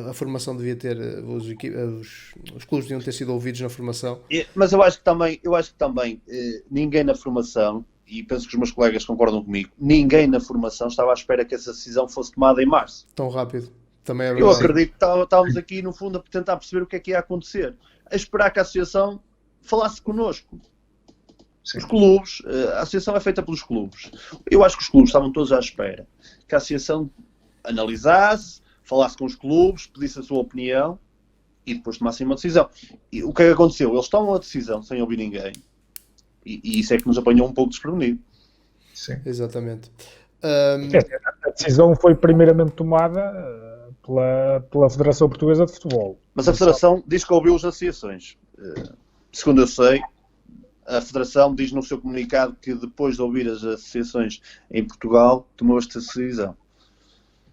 a formação devia ter, os clubes deviam ter sido ouvidos na formação. Mas eu acho que também ninguém na formação, e penso que os meus colegas concordam comigo, ninguém na formação estava à espera que essa decisão fosse tomada em março. Tão rápido. Também é Eu verdade. acredito que estávamos aqui, no fundo, a tentar perceber o que é que ia acontecer. A esperar que a associação falasse connosco. Sim. Os clubes, a associação é feita pelos clubes. Eu acho que os clubes estavam todos à espera que a associação analisasse, falasse com os clubes, pedisse a sua opinião e depois tomassem uma decisão. E o que é que aconteceu? Eles tomam a decisão sem ouvir ninguém. E isso é que nos apanhou um pouco desprevenido. Sim. Exatamente. A decisão foi primeiramente tomada pela Federação Portuguesa de Futebol. Mas a Federação diz que ouviu as associações. Segundo eu sei, a Federação diz no seu comunicado que depois de ouvir as associações em Portugal, tomou esta decisão.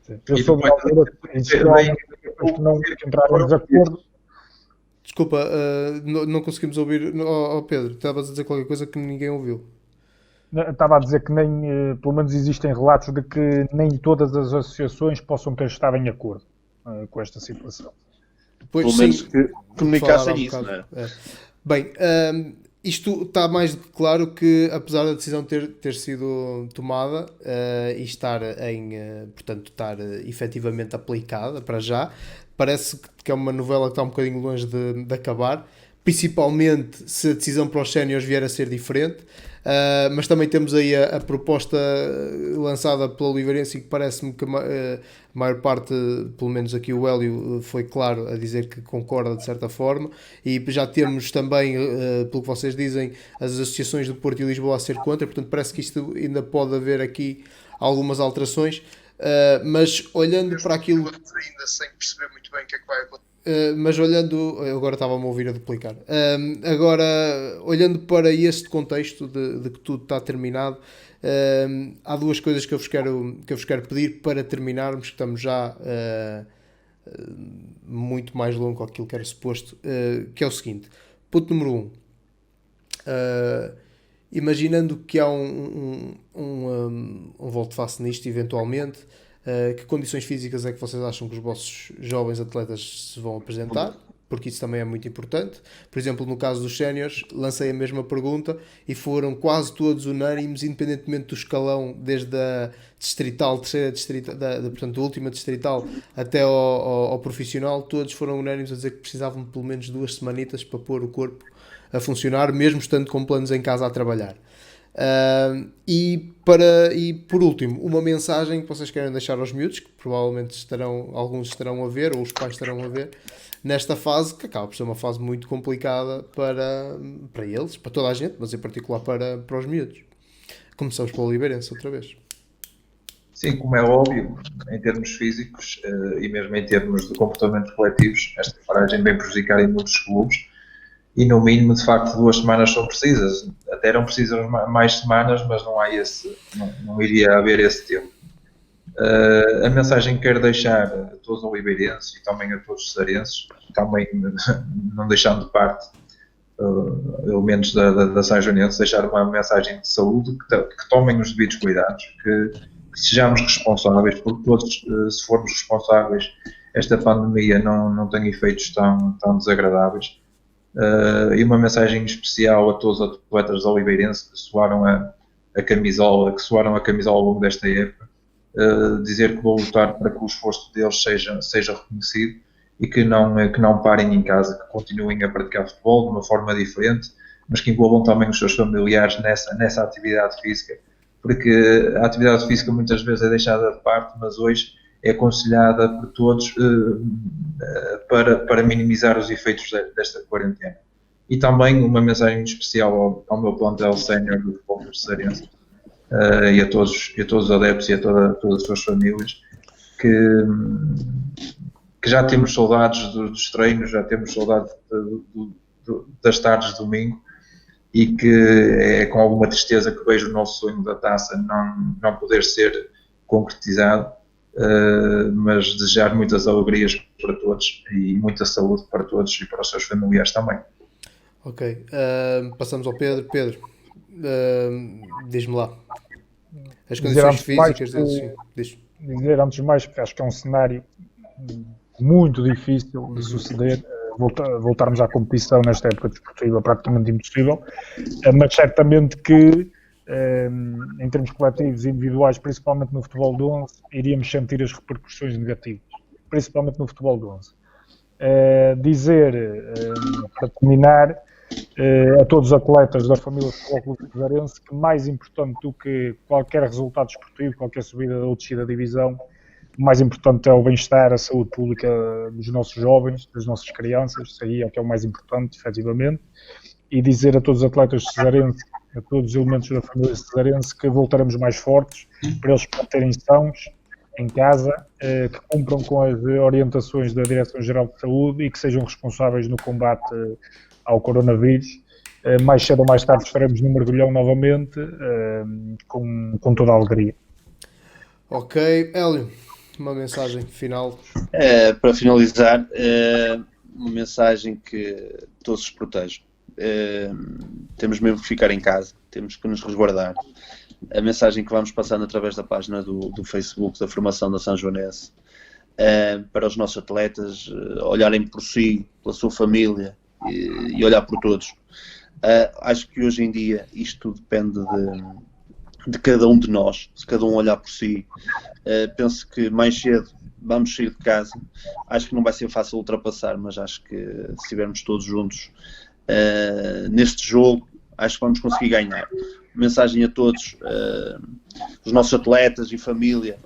Eu E sou da depois- altura que não entraram em desacordo. Desculpa, não conseguimos ouvir. Pedro, estavas a dizer qualquer coisa que ninguém ouviu. Estava a dizer que nem, pelo menos existem relatos de que nem todas as associações possam ter estado em acordo com esta situação. Pois, Pelo menos sim, que comunicassem falar há um isso, não é? bocado. Bem, isto está mais do que claro que, apesar da decisão ter sido tomada e estar portanto, estar efetivamente aplicada para já, parece que é uma novela que está um bocadinho longe de acabar, principalmente se a decisão para os séniores vier a ser diferente. Mas também temos aí a proposta lançada pelo Oliveirense, que parece-me que a maior parte, pelo menos aqui o Hélio foi claro a dizer que concorda de certa forma, e já temos também, pelo que vocês dizem, as associações do Porto e Lisboa a ser contra, portanto parece que isto ainda pode haver aqui algumas alterações, mas olhando para aquilo... Ainda sem perceber muito bem o que é que vai acontecer. Mas olhando, agora estava-me a ouvir a duplicar. Agora, olhando para este contexto de que tudo está terminado, há duas coisas que eu vos quero pedir para terminarmos, que estamos já muito mais longo do que aquilo que era suposto, que é o seguinte. Ponto número 1. Imaginando que há um volte-face nisto, eventualmente, que condições físicas é que vocês acham que os vossos jovens atletas se vão apresentar? Porque isso também é muito importante. Por exemplo, no caso dos séniores, lancei a mesma pergunta e foram quase todos unânimes, independentemente do escalão, desde a distrital, terceira distrital, portanto, a última distrital até ao profissional, todos foram unânimes a dizer que precisavam de pelo menos 2 semanitas para pôr o corpo a funcionar, mesmo estando com planos em casa a trabalhar. E por último, uma mensagem que vocês querem deixar aos miúdos, que provavelmente alguns estarão a ver, ou os pais estarão a ver, nesta fase, que acaba por ser uma fase muito complicada para eles, para toda a gente, mas em particular para os miúdos. Começamos pelo Oliveirense outra vez. Sim, como é óbvio, em termos físicos e mesmo em termos de comportamentos coletivos, esta paragem vem prejudicar em muitos clubes. E no mínimo, de facto, 2 semanas são precisas. Até eram precisas mais semanas, mas não iria haver esse tempo. A mensagem que quero deixar a todos os oliveirenses e também a todos os cesarenses, também não deixando de parte elementos da São Joanense, deixar uma mensagem de saúde, que tomem os devidos cuidados, que sejamos responsáveis, porque todos, se formos responsáveis, esta pandemia não tem efeitos tão desagradáveis. E uma mensagem especial a todos os atletas de oliveirense que suaram a camisola ao longo desta época, dizer que vou lutar para que o esforço deles seja reconhecido e que não parem em casa, que continuem a praticar futebol de uma forma diferente, mas que envolvam também os seus familiares nessa atividade física, porque a atividade física muitas vezes é deixada de parte, mas hoje é aconselhada por todos para minimizar os efeitos desta quarentena. E também uma mensagem especial ao meu plantel sénior do futebol cesarense e a todos os adeptos e a todas as suas famílias, que já temos saudades dos treinos, já temos saudades das tardes de domingo, e que é com alguma tristeza que vejo o nosso sonho da taça não poder ser concretizado. Mas desejar muitas alegrias para todos e muita saúde para todos e para os seus familiares também. Ok, passamos ao Pedro. Pedro, diz-me lá as condições físicas dizer antes de mais, porque acho que é um cenário muito difícil de suceder, voltarmos à competição nesta época desportiva praticamente impossível, mas certamente que em termos coletivos e individuais, principalmente no futebol de 11, iríamos sentir as repercussões negativas. principalmente no futebol de 11. Dizer, para terminar, a todos os atletas da família do Futebol Clube Cesarense que mais importante do que qualquer resultado esportivo, qualquer subida ou descida da divisão, o mais importante é o bem-estar, a saúde pública dos nossos jovens, das nossas crianças, isso aí é que é o mais importante, efetivamente, e dizer a todos os atletas cesarenses, a todos os elementos da família cesarense que voltaremos mais fortes, para eles manterem sãos em casa, que cumpram com as orientações da Direção-Geral de Saúde e que sejam responsáveis no combate ao coronavírus. Mais cedo ou mais tarde estaremos no mergulhão novamente, com toda a alegria. Ok, Hélio, uma mensagem final. Para finalizar, uma mensagem que todos se protejam. Temos mesmo que ficar em casa, temos que nos resguardar. A mensagem que vamos passando através da página do Facebook da Formação da São Joanense, para os nossos atletas olharem por si, pela sua família e olhar por todos. Acho que hoje em dia isto depende de cada um de nós, se cada um olhar por si. Penso que mais cedo vamos sair de casa. Acho que não vai ser fácil ultrapassar, mas acho que se estivermos todos juntos neste jogo, acho que vamos conseguir ganhar. Mensagem a todos, os nossos atletas e família,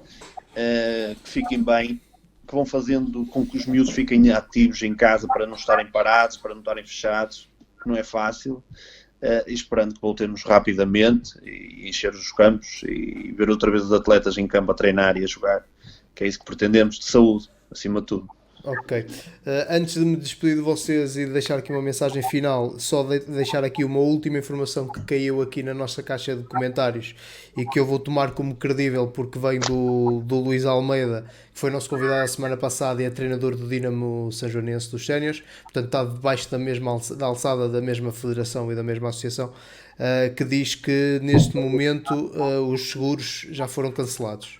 que fiquem bem, que vão fazendo com que os miúdos fiquem ativos em casa para não estarem parados, para não estarem fechados, que não é fácil, e esperando que voltemos rapidamente e encher os campos e ver outra vez os atletas em campo a treinar e a jogar, que é isso que pretendemos, de saúde, acima de tudo. Ok. Antes de me despedir de vocês e de deixar aqui uma mensagem final, só deixar aqui uma última informação que caiu aqui na nossa caixa de comentários e que eu vou tomar como credível porque vem do Luís Almeida, que foi nosso convidado a semana passada e é treinador do Dinamo Sanjoanense dos Séniores, portanto está debaixo da alçada da mesma federação e da mesma associação, que diz que neste momento os seguros já foram cancelados.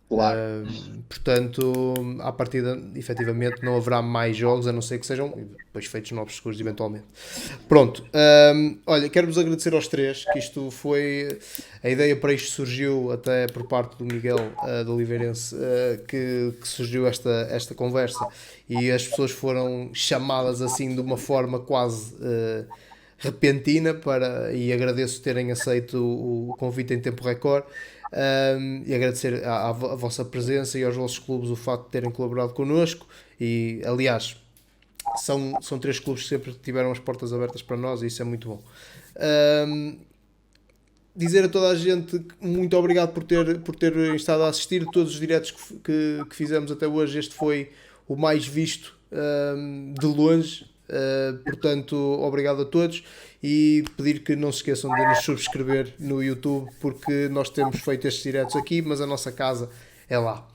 Claro. Portanto, à partida, efetivamente, não haverá mais jogos, a não ser que sejam depois feitos novos seguros, eventualmente. Pronto, olha, quero-vos agradecer aos três, que isto foi, a ideia para isto surgiu até por parte do Miguel, do Oliveirense, que surgiu esta conversa, e as pessoas foram chamadas assim de uma forma quase repentina, e agradeço terem aceito o convite em tempo recorde. E agradecer à vossa presença e aos vossos clubes o facto de terem colaborado connosco e, aliás, são três clubes que sempre tiveram as portas abertas para nós e isso é muito bom. Dizer a toda a gente muito obrigado por ter estado a assistir todos os diretos que fizemos até hoje. Este foi o mais visto de longe. Portanto, obrigado a todos e pedir que não se esqueçam de nos subscrever no YouTube, porque nós temos feito estes diretos aqui, mas a nossa casa é lá.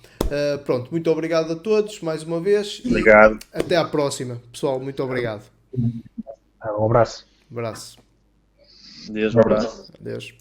Pronto, muito obrigado a todos mais uma vez. Obrigado. E até à próxima, pessoal. Muito obrigado. Um abraço. Abraço. Deus, um abraço. Adeus.